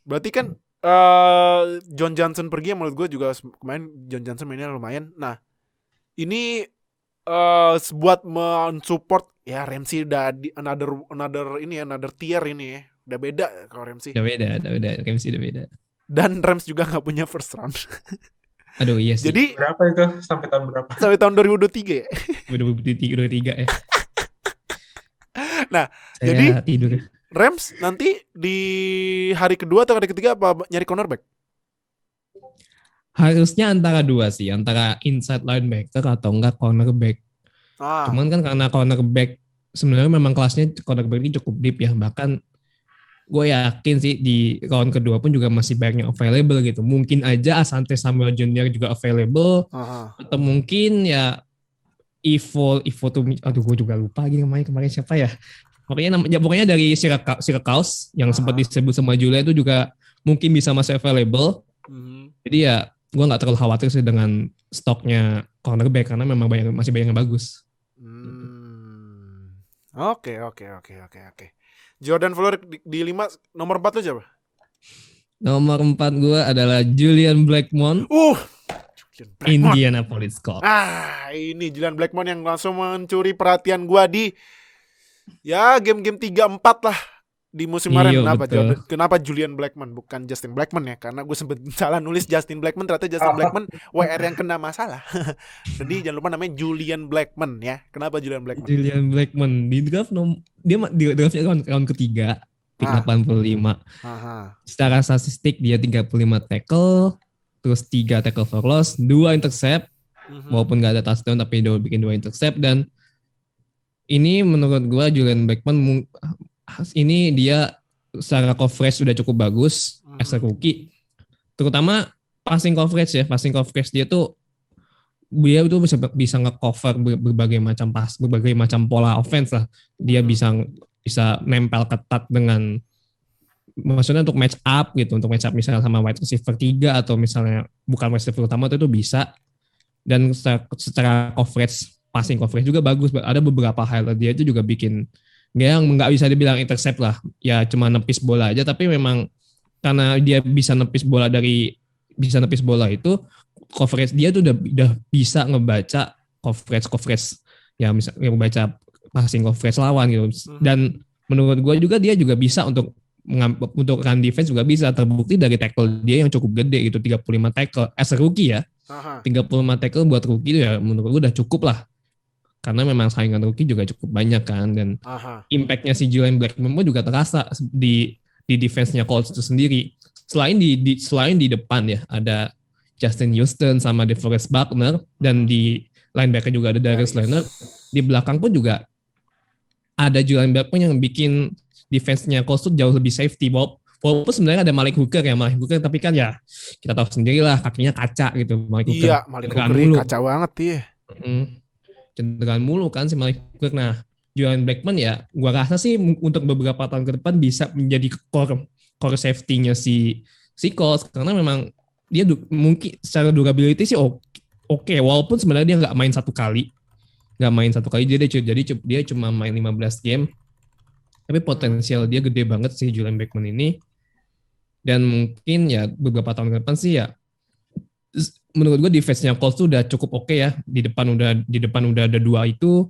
berarti kan John Johnson pergi yang menurut gue juga kemarin John Johnson mainnya lumayan. Nah, ini buat mensupport ya Ramsey udah di another tier ini ya. Udah beda kalau Ramsey. Udah beda. Ramsey udah beda. Dan Rams juga gak punya first round. Aduh iya sih. Jadi berapa itu? Sampai tahun berapa? Sampai tahun 2023 ya? 2023 ya. Nah, saya jadi tidur. Rams nanti di hari kedua atau hari ketiga apa nyari cornerback? Harusnya antara dua sih, antara inside linebacker atau enggak cornerback. Cuman kan karena cornerback sebenarnya memang kelasnya cornerback ini cukup deep ya, bahkan gue yakin sih di round kedua pun juga masih banyak yang available gitu. Mungkin aja Asante Samuel Jr. juga available, atau mungkin ya Ivo tuh, aduh gue juga lupa lagi kemarin siapa ya. Pokoknya dari Syracuse yang sempat disebut sama Julia itu juga mungkin bisa masih available. Jadi ya gue nggak terlalu khawatir sih dengan stoknya cornerback karena memang masih banyak yang bagus. Oke. Jordan Fuller di 5, nomor 4 lu siapa? Nomor 4 gue adalah Julian Blackmon. Indianapolis Colts. Ini Julian Blackmon yang langsung mencuri perhatian gue di game-game 3-4 lah di musim kemarin. Kenapa Julian Blackmon bukan Justin Blackmon ya? Karena gue sempet salah nulis Justin Blackmon, ternyata Justin Blackmon WR yang kena masalah. Jadi jangan lupa namanya Julian Blackmon ya. Kenapa Julian Blackmon? Julian Blackmon di draft dia di draftnya round ketiga, pick 85. Secara statistik dia 35 tackle, terus 3 tackle for loss, 2 intercept, walaupun gak ada touchdown tapi dia bikin 2 intercept. Dan ini menurut gue Julian Blackmon ini dia secara coverage sudah cukup bagus as a rookie. Terutama passing coverage dia tuh bisa nge-cover berbagai macam pola offense lah. Dia bisa nempel ketat dengan, maksudnya untuk match up gitu, untuk match up misalnya sama wide receiver 3 atau misalnya bukan wide receiver utama itu bisa. Dan secara coverage, passing coverage juga bagus. Ada beberapa highlight dia itu juga bikin dia yang nggak bisa dibilang intercept lah, ya cuma nepis bola aja, tapi memang karena dia bisa nepis bola itu coverage dia tuh udah bisa ngebaca coverage ya, misalnya ngebaca passing coverage lawan gitu. Dan menurut gue juga dia juga bisa untuk run defense juga bisa, terbukti dari tackle dia yang cukup gede gitu, 35 tackle as a rookie ya. 35 tackle buat rookie itu ya menurut gue udah cukup lah. Karena memang saingan rookie juga cukup banyak kan, dan impact-nya si Julian Blackmon juga terasa di defense-nya Colts itu sendiri. Selain di depan ya ada Justin Houston sama DeForest Buckner, dan di linebacker juga ada Darius Leonard. Di belakang pun juga ada Julian Blackmon yang bikin defense-nya Colts itu jauh lebih safety. Walaupun sebenarnya ada Malik Hooker, tapi kan ya kita tahu sendirilah kakinya kaca gitu Malik Hooker. Iya, Malik Hooker kaca banget ya. Cenderungan mulu kan si Malik Hooker. Nah, Julian Blackmon ya gua rasa sih untuk beberapa tahun ke depan bisa menjadi core safety-nya si Colts, karena memang dia mungkin secara durability sih oke, walaupun sebenarnya dia nggak main satu kali, jadi dia cuma main 15 game, tapi potensial dia gede banget sih Julian Blackmon ini. Dan mungkin ya beberapa tahun ke depan sih ya menurut gue defense-nya Colts tuh udah cukup oke ya. Di depan udah ada 2 itu,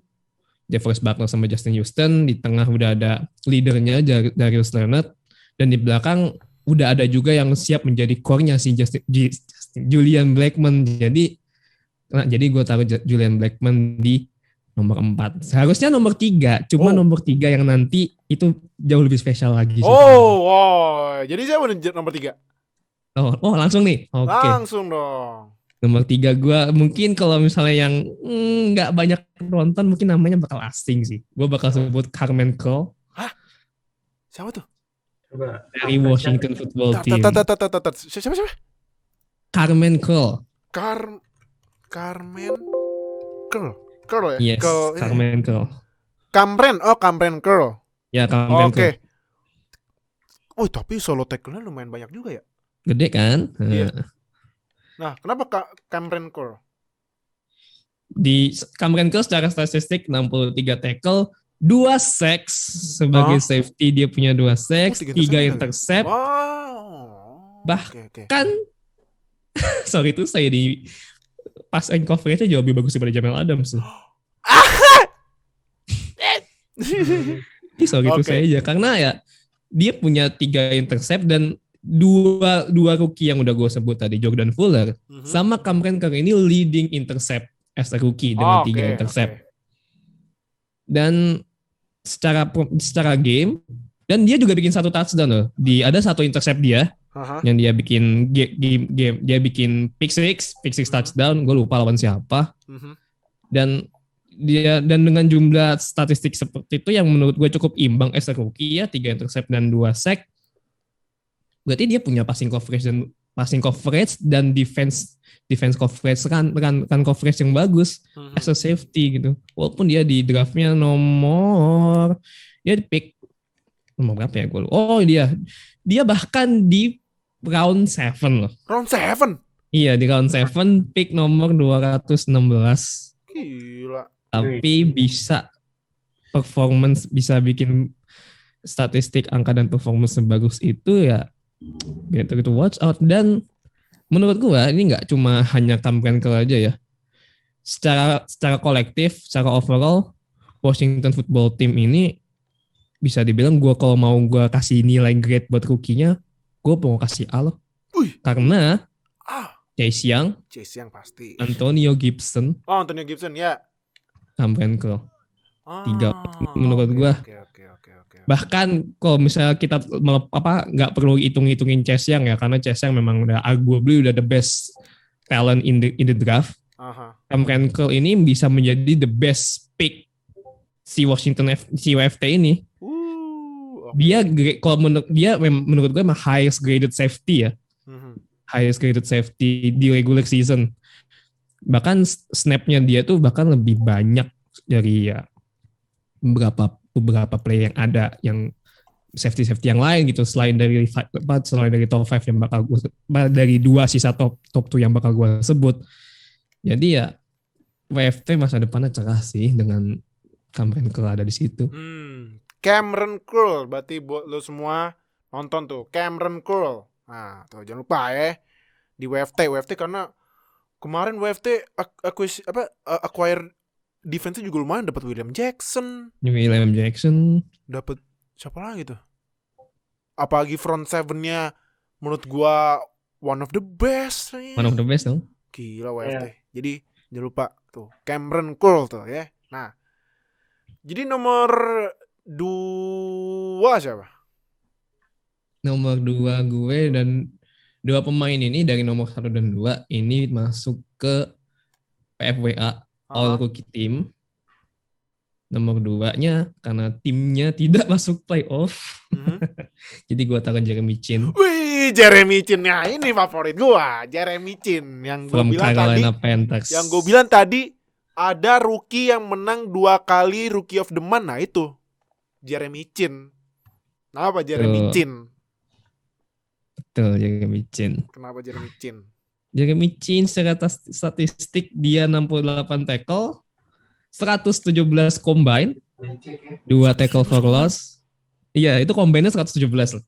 DeForest Buckner sama Justin Houston. Di tengah udah ada leadernya Darius Leonard, dan di belakang udah ada juga yang siap menjadi core-nya si Julian Blackmon. Jadi gue taruh Julian Blackmon di nomor 4. Seharusnya nomor 3, cuma nomor 3 yang nanti itu jauh lebih spesial lagi. Jadi saya mau nomor 3. Oh, langsung nih. Oke. Langsung dong. Nomor 3 gue mungkin kalau misalnya yang nggak banyak nonton mungkin namanya bakal asing sih. Gue bakal sebut Carmen Cole Siapa tuh? Coba. dari Washington Football Team. Siapa? Carmen Cole. Carmen Curl ya? Yes, Carmen Cole. Camren Curl. Ya, Carmen Oke. Cole. Oh, tapi solo tackle-nya lumayan banyak juga ya. Gede kan? Iya. Nah, kenapa Camren Curl? Di Cameron Cole secara statistik 63 tackle, 2 sacks sebagai safety, dia punya 2 sacks, 3 intercept. Wow. Bahkan sorry itu saya di pass and coverage-nya jauh lebih bagus daripada Jamal Adams. Sorry itu saya aja karena ya dia punya 3 intercept dan dua rookie yang udah gue sebut tadi, Jordan Fuller sama Cameron Cole ini leading intercept as a rookie dengan 3 intercept. Dan secara game dan dia juga bikin 1 touchdown loh. Ada 1 intercept dia yang dia bikin game dia bikin pick six touchdown, gue lupa lawan siapa. Dan dengan jumlah statistik seperti itu yang menurut gue cukup imbang as a rookie ya, 3 intercept dan 2 sack. Berarti dia punya passing coverage dan defense coverage kan coverage yang bagus as a safety gitu. Walaupun dia di draftnya dia di pick nomor berapa ya gue lupa. Oh dia bahkan di round 7 loh. Round 7? Iya, di round 7 pick nomor 216. Gila. Tapi bisa bikin statistik angka dan performance sebagus itu ya gitu watch out. Dan menurut gua ini nggak cuma hanya Cameron Cole aja ya, secara kolektif, secara overall Washington Football Team ini bisa dibilang kalau mau gua kasih nilai grade buat rookie-nya, gua mau kasih A loh. Karena Chase Young pasti, Antonio Gibson ya, Cameron Cole 3 menurut gua. Okay. Bahkan kalau misalnya kita nggak perlu hitungin Chase Young ya, karena Chase Young memang udah arguably the best talent in the draft. Cameron Cole ini bisa menjadi the best pick si WFT ini. Dia kalau menurut gue emang highest graded safety ya. Highest graded safety di regular season. Bahkan snapnya dia tuh bahkan lebih banyak dari ya beberapa player yang ada yang safety yang lain gitu, selain dari top 5 yang bakal gue dari 2 sisa top 2 yang bakal gue sebut. Jadi ya WFT masa depannya cerah sih dengan Cameron Cole ada di situ. Cameron Cole berarti buat lo semua nonton tuh Cameron Cole. Nah, tuh jangan lupa ya di WFT karena kemarin WFT acquire defense juga lumayan, dapat William Jackson, dapat siapa lagi tuh? Apalagi front 7-nya menurut gua one of the best dong. Gila WFT. Jadi jangan lupa tuh Cameron Cole tuh ya. Nah, jadi nomor 2 siapa? Nomor 2 gue dan 2 pemain ini dari nomor 1 dan 2 ini masuk ke PFWA All Rookie Team. Nomor 2-nya karena timnya tidak masuk playoff. Jadi gue taruh Jeremy Chin. Wih, Jeremy Chin ya, ini favorit gue. Jeremy Chin yang gue bilang Carolina tadi. Panthers. Yang gue bilang tadi ada rookie yang menang 2 kali Rookie of the Month. Nah itu Jeremy Chin. Kenapa Jeremy Chin? Betul, Jeremy Chin. Kenapa Jeremy Chin? Jeremy Chin secara statistik dia 68 tackle, 117 combine, 2 tackle for loss. Iya, itu combine-nya 117 loh.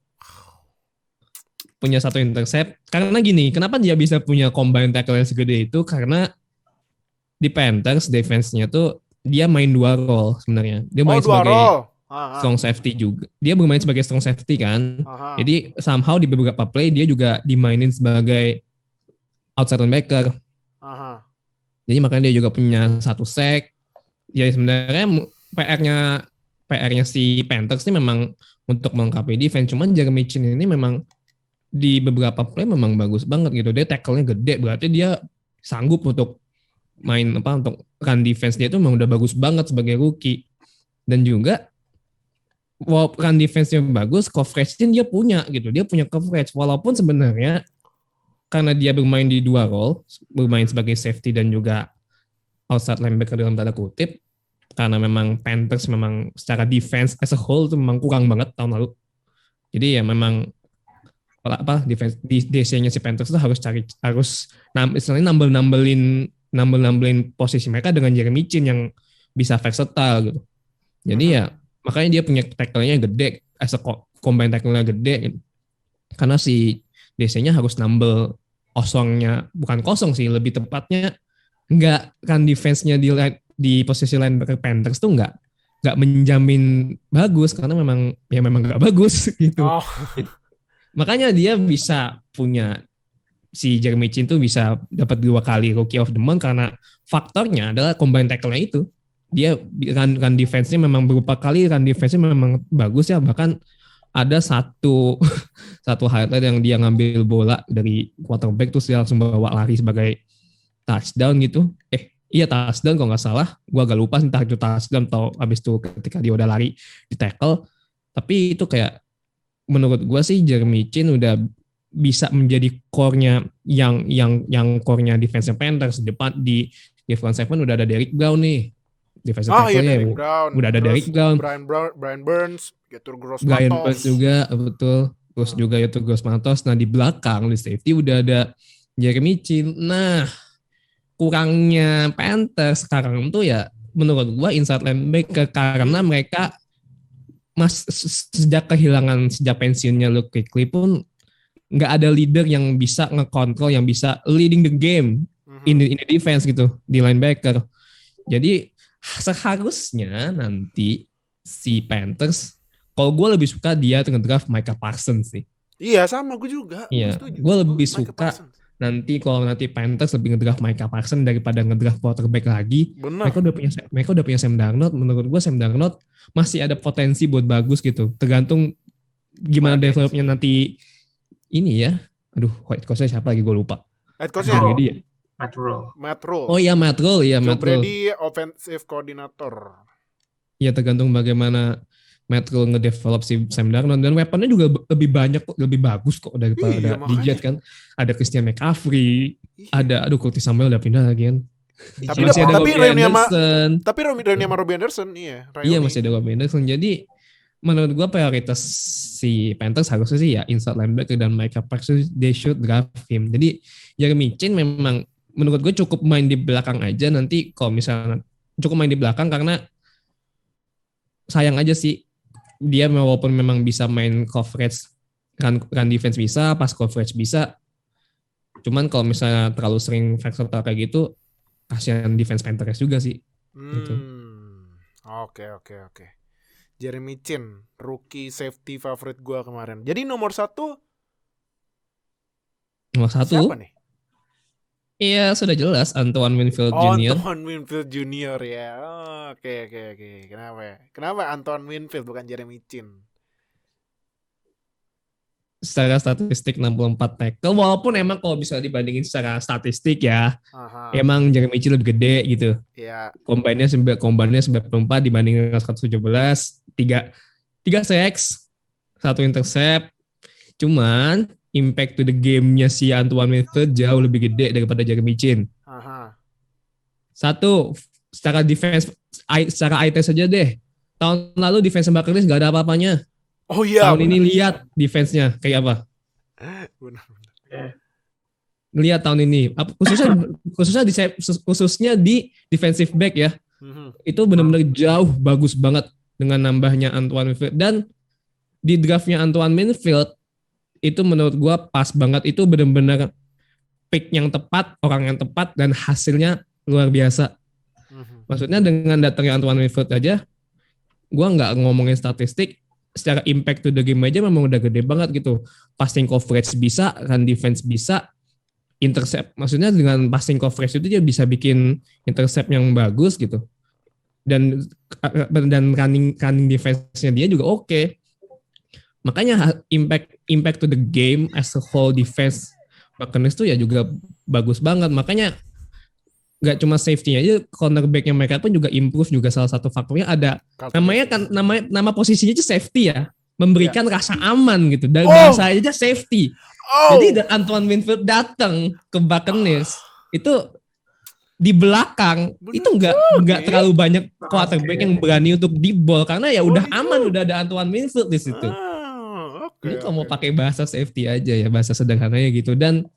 Punya 1 intercept. Karena gini, kenapa dia bisa punya combine tackle yang segede itu? Karena di Panthers defense-nya tuh dia main 2 role sebenarnya. Dia main sebagai strong safety juga. Dia bermain sebagai strong safety kan. Jadi somehow di beberapa play dia juga dimainin sebagai outside linebacker. Jadi makanya dia juga punya 1 sack. Ya sebenarnya PR-nya si Panthers ini memang untuk melengkapi defense. Cuman Jeremy Chin ini memang di beberapa play memang bagus banget gitu. Dia tackle-nya gede, berarti dia sanggup untuk untuk run defense dia itu memang udah bagus banget sebagai rookie. Dan juga walaupun run defense-nya bagus, coverage-nya dia punya gitu. Dia punya coverage walaupun sebenarnya karena dia bermain di dua role, bermain sebagai safety dan juga outside linebacker dalam tanda kutip, karena memang Panthers memang secara defense as a whole itu memang kurang banget tahun lalu. Jadi ya memang defense di DC-nya si Panthers itu istilahnya nambelin posisi mereka dengan Jeremy Chin yang bisa versatile gitu. Jadi ya makanya dia punya tackle-nya gede, as a combine tackle-nya gede gitu. Karena si DC-nya harus nambel bukan kosong sih, lebih tepatnya kan defense-nya di posisi linebacker Panthers tuh nggak menjamin bagus karena memang nggak bagus gitu. Makanya dia bisa punya si Jeremy Chin tuh bisa dapat 2 kali Rookie of the Month karena faktornya adalah combine tackle-nya itu. Dia run defense-nya memang beberapa kali run defense-nya memang bagus ya, bahkan ada satu highlight yang dia ngambil bola dari quarterback terus dia langsung bawa lari sebagai touchdown gitu. Iya touchdown kalau nggak salah. Gue agak lupa entah itu touchdown atau abis itu ketika dia udah lari di tackle. Tapi itu kayak menurut gue sih Jeremy Chin udah bisa menjadi core-nya yang core-nya defensive Panthers. Depan di front seven udah ada Derrick Brown nih. Defensive tackle-nya udah ada Derrick Brown. Brian Burns, Gross Brian Matos. Burns juga betul. Terus juga itu Gross Matos. Nah di belakang di safety udah ada Jeremy Chin. Nah kurangnya Panthers sekarang tuh ya menurut gua inside linebacker karena mereka sejak pensiunnya Luke Kuechly pun nggak ada leader yang bisa ngekontrol, yang bisa leading the game in the defense gitu di linebacker. Jadi seharusnya nanti si Panthers, kalau gue lebih suka dia ngedraft Micah Parsons sih. Iya sama gue juga. Iya, gue lebih suka nanti kalau nanti Panthers lebih ngedraft Micah Parsons daripada ngedraft quarterback lagi. Bener. Mereka udah punya Sam Darnold. Menurut gue Sam Darnold masih ada potensi buat bagus gitu. Tergantung gimana developnya nanti ini ya. Aduh, head coach-nya siapa lagi gue lupa. Head coach-nya Matt Rule. Oh iya Matt Rule. Joe Brady offensive coordinator. Ya tergantung bagaimana Matt Rule ngedevelop si Sam Darnold, dan weaponnya juga lebih banyak kok, lebih bagus kok daripada di Jets kan. Ada Christian McCaffrey, ada Curtis Samuel udah pindah lagi kan. Tapi Ryan sama Robbie Anderson Iya masih ada Robbie Anderson. Jadi menurut gua prioritas si Panthers harusnya sih ya inside linebacker dan Micah Parsons, they should draft him. Jadi Jeremy Chin memang menurut gue cukup main di belakang aja nanti, kalau misalnya cukup main di belakang karena sayang aja sih dia walaupun memang bisa main coverage run defense bisa, pas coverage bisa, cuman kalau misalnya terlalu sering versatile kayak gitu kasihan defense Panthers juga sih. Gitu. Oke. Jeremy Chin, rookie safety favorit gue kemarin. Jadi nomor satu siapa nih? Iya sudah jelas Antoine Winfield Jr. Antoine Winfield Jr. ya. Oke. Kenapa Antoine Winfield bukan Jeremy Chin? Secara statistik 64 tackle, walaupun emang kalau bisa dibandingin secara statistik ya, emang Jeremy Chin lebih gede gitu. Iya. Combine-nya 94 dibanding 117, 3 sacks, 1 intercept. Cuman impact to the game-nya si Antoine Winfield jauh lebih gede daripada Jeremy Chin. Satu, secara defense, secara eye test aja deh. Tahun lalu defense Buccaneers gak ada apa-apanya. Oh iya. Tahun ini lihat defense-nya kayak apa. Benar. Lihat tahun ini, khususnya di defensive back ya. Itu benar-benar jauh bagus banget dengan nambahnya Antoine Winfield. Dan di draftnya Antoine Winfield itu menurut gue pas banget, itu benar-benar pick yang tepat, orang yang tepat, dan hasilnya luar biasa. Maksudnya dengan datangnya Antoine Winfield aja, gue nggak ngomongin statistik, secara impact to the game aja memang udah gede banget gitu. Passing coverage bisa, run defense bisa, intercept. Maksudnya dengan passing coverage itu dia bisa bikin intercept yang bagus gitu. Dan running defense-nya dia juga oke. Makanya impact to the game as a whole defense Buccaneers tuh ya juga bagus banget. Makanya nggak cuma safety aja, cornerbacknya mereka pun juga improve juga, salah satu faktornya ada namanya kan nama posisinya aja safety ya, memberikan rasa aman gitu, dan bahasa aja safety. Jadi Antoine Winfield datang ke Buccaneers itu di belakang itu nggak terlalu banyak quarterback yang berani untuk di ball karena ya udah aman, udah ada Antoine Winfield di situ. Ini kalau mau pakai bahasa safety aja ya, bahasa sederhananya gitu. Dan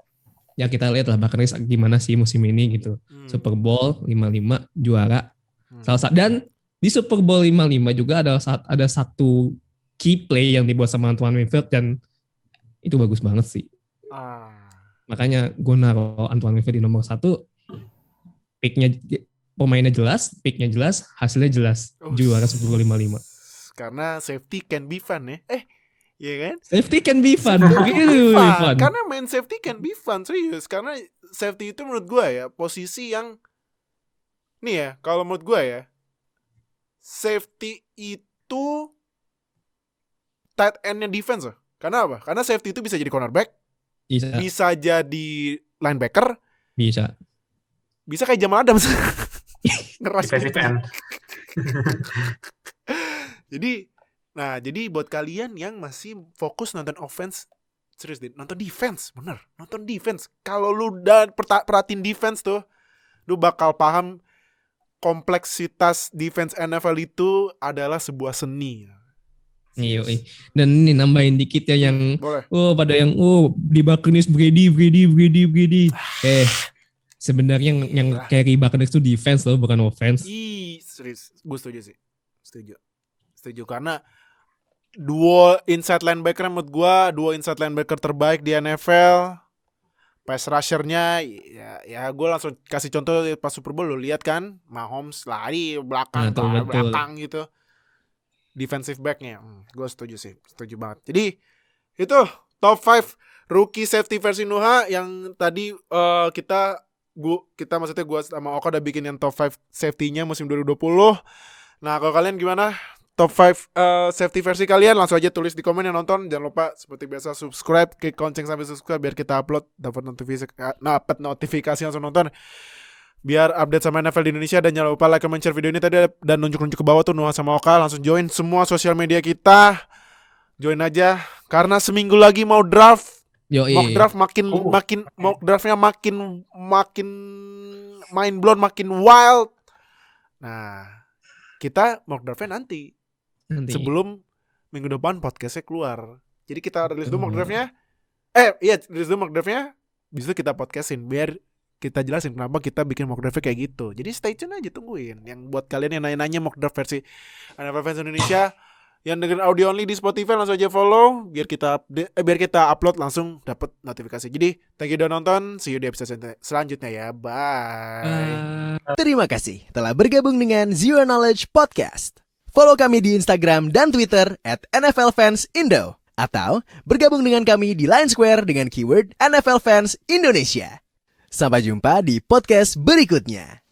ya kita lihat lah Buccaneers gimana sih musim ini gitu. Super Bowl 55 juara. Dan di Super Bowl 55 juga ada satu key play yang dibuat sama Antoine Winfield dan itu bagus banget sih. Makanya gue naruh Antoine Winfield di nomor 1. Picknya pemainnya jelas, picknya jelas, hasilnya jelas. Juara Super Bowl 55. Karena safety can be fun ya. Iya kan? Safety can be fun. Begitu fun. Karena main safety can be fun, serius. Karena safety itu menurut gue ya posisi yang nih ya, kalau menurut gue ya, safety itu tight end-nya defense loh. Karena apa? Karena safety itu bisa jadi cornerback, bisa jadi linebacker, bisa kayak Jamal Adams. Ngeras defensive end. Jadi buat kalian yang masih fokus nonton offense, serius deh, nonton defense, bener, nonton defense. Kalau lu udah perhatiin defense tuh, lu bakal paham kompleksitas defense NFL itu adalah sebuah seni. Iya. Dan ini nambahin dikit ya yang boleh. Pada yang di Buccaneers Brady. Sebenarnya yang carry Buccaneers itu defense loh, bukan offense. Serius, gue setuju sih. Setuju karena duo inside linebacker menurut gue duo inside linebacker terbaik di NFL. Pass rushernya ya gue langsung kasih contoh pas Super Bowl, lu lihat kan Mahomes lari belakang gitu. Defensive backnya gue setuju banget. Jadi itu top 5 rookie safety versi Nuha yang tadi kita maksudnya gue sama Oka udah bikin yang top 5 safety-nya musim 2020. Nah kalau kalian gimana? Top 5 safety versi kalian langsung aja tulis di komen yang nonton. Jangan lupa seperti biasa subscribe, klik lonceng sampai subscribe biar kita upload dapat notifikasi langsung nonton. Biar update sama NFL di Indonesia. Dan jangan lupa like, comment, share video ini tadi dan nunjuk-nunjuk ke bawah tuh Nuha sama Oka. Langsung join semua sosial media kita. Join aja karena seminggu lagi mau draft. Mock draft mock draftnya makin mind blown, makin wild. Nah, kita mock draftnya nanti. Sebelum minggu depan podcastnya keluar. Jadi kita rilis dulu mock draftnya. Rilis dulu mock draftnya. Bisa kita podcastin biar kita jelasin kenapa kita bikin mock draftnya kayak gitu. Jadi stay tune aja, tungguin. Yang buat kalian yang nanya-nanya mock draft versi NFL Fans Indonesia yang dengerin audio only di Spotify langsung aja follow biar kita upload langsung dapat notifikasi. Jadi thank you udah nonton. See you di episode selanjutnya ya. Bye. Terima kasih telah bergabung dengan Zero Knowledge Podcast. Follow kami di Instagram dan Twitter @NFLFansIndo atau bergabung dengan kami di Line Square dengan keyword NFL Fans Indonesia. Sampai jumpa di podcast berikutnya.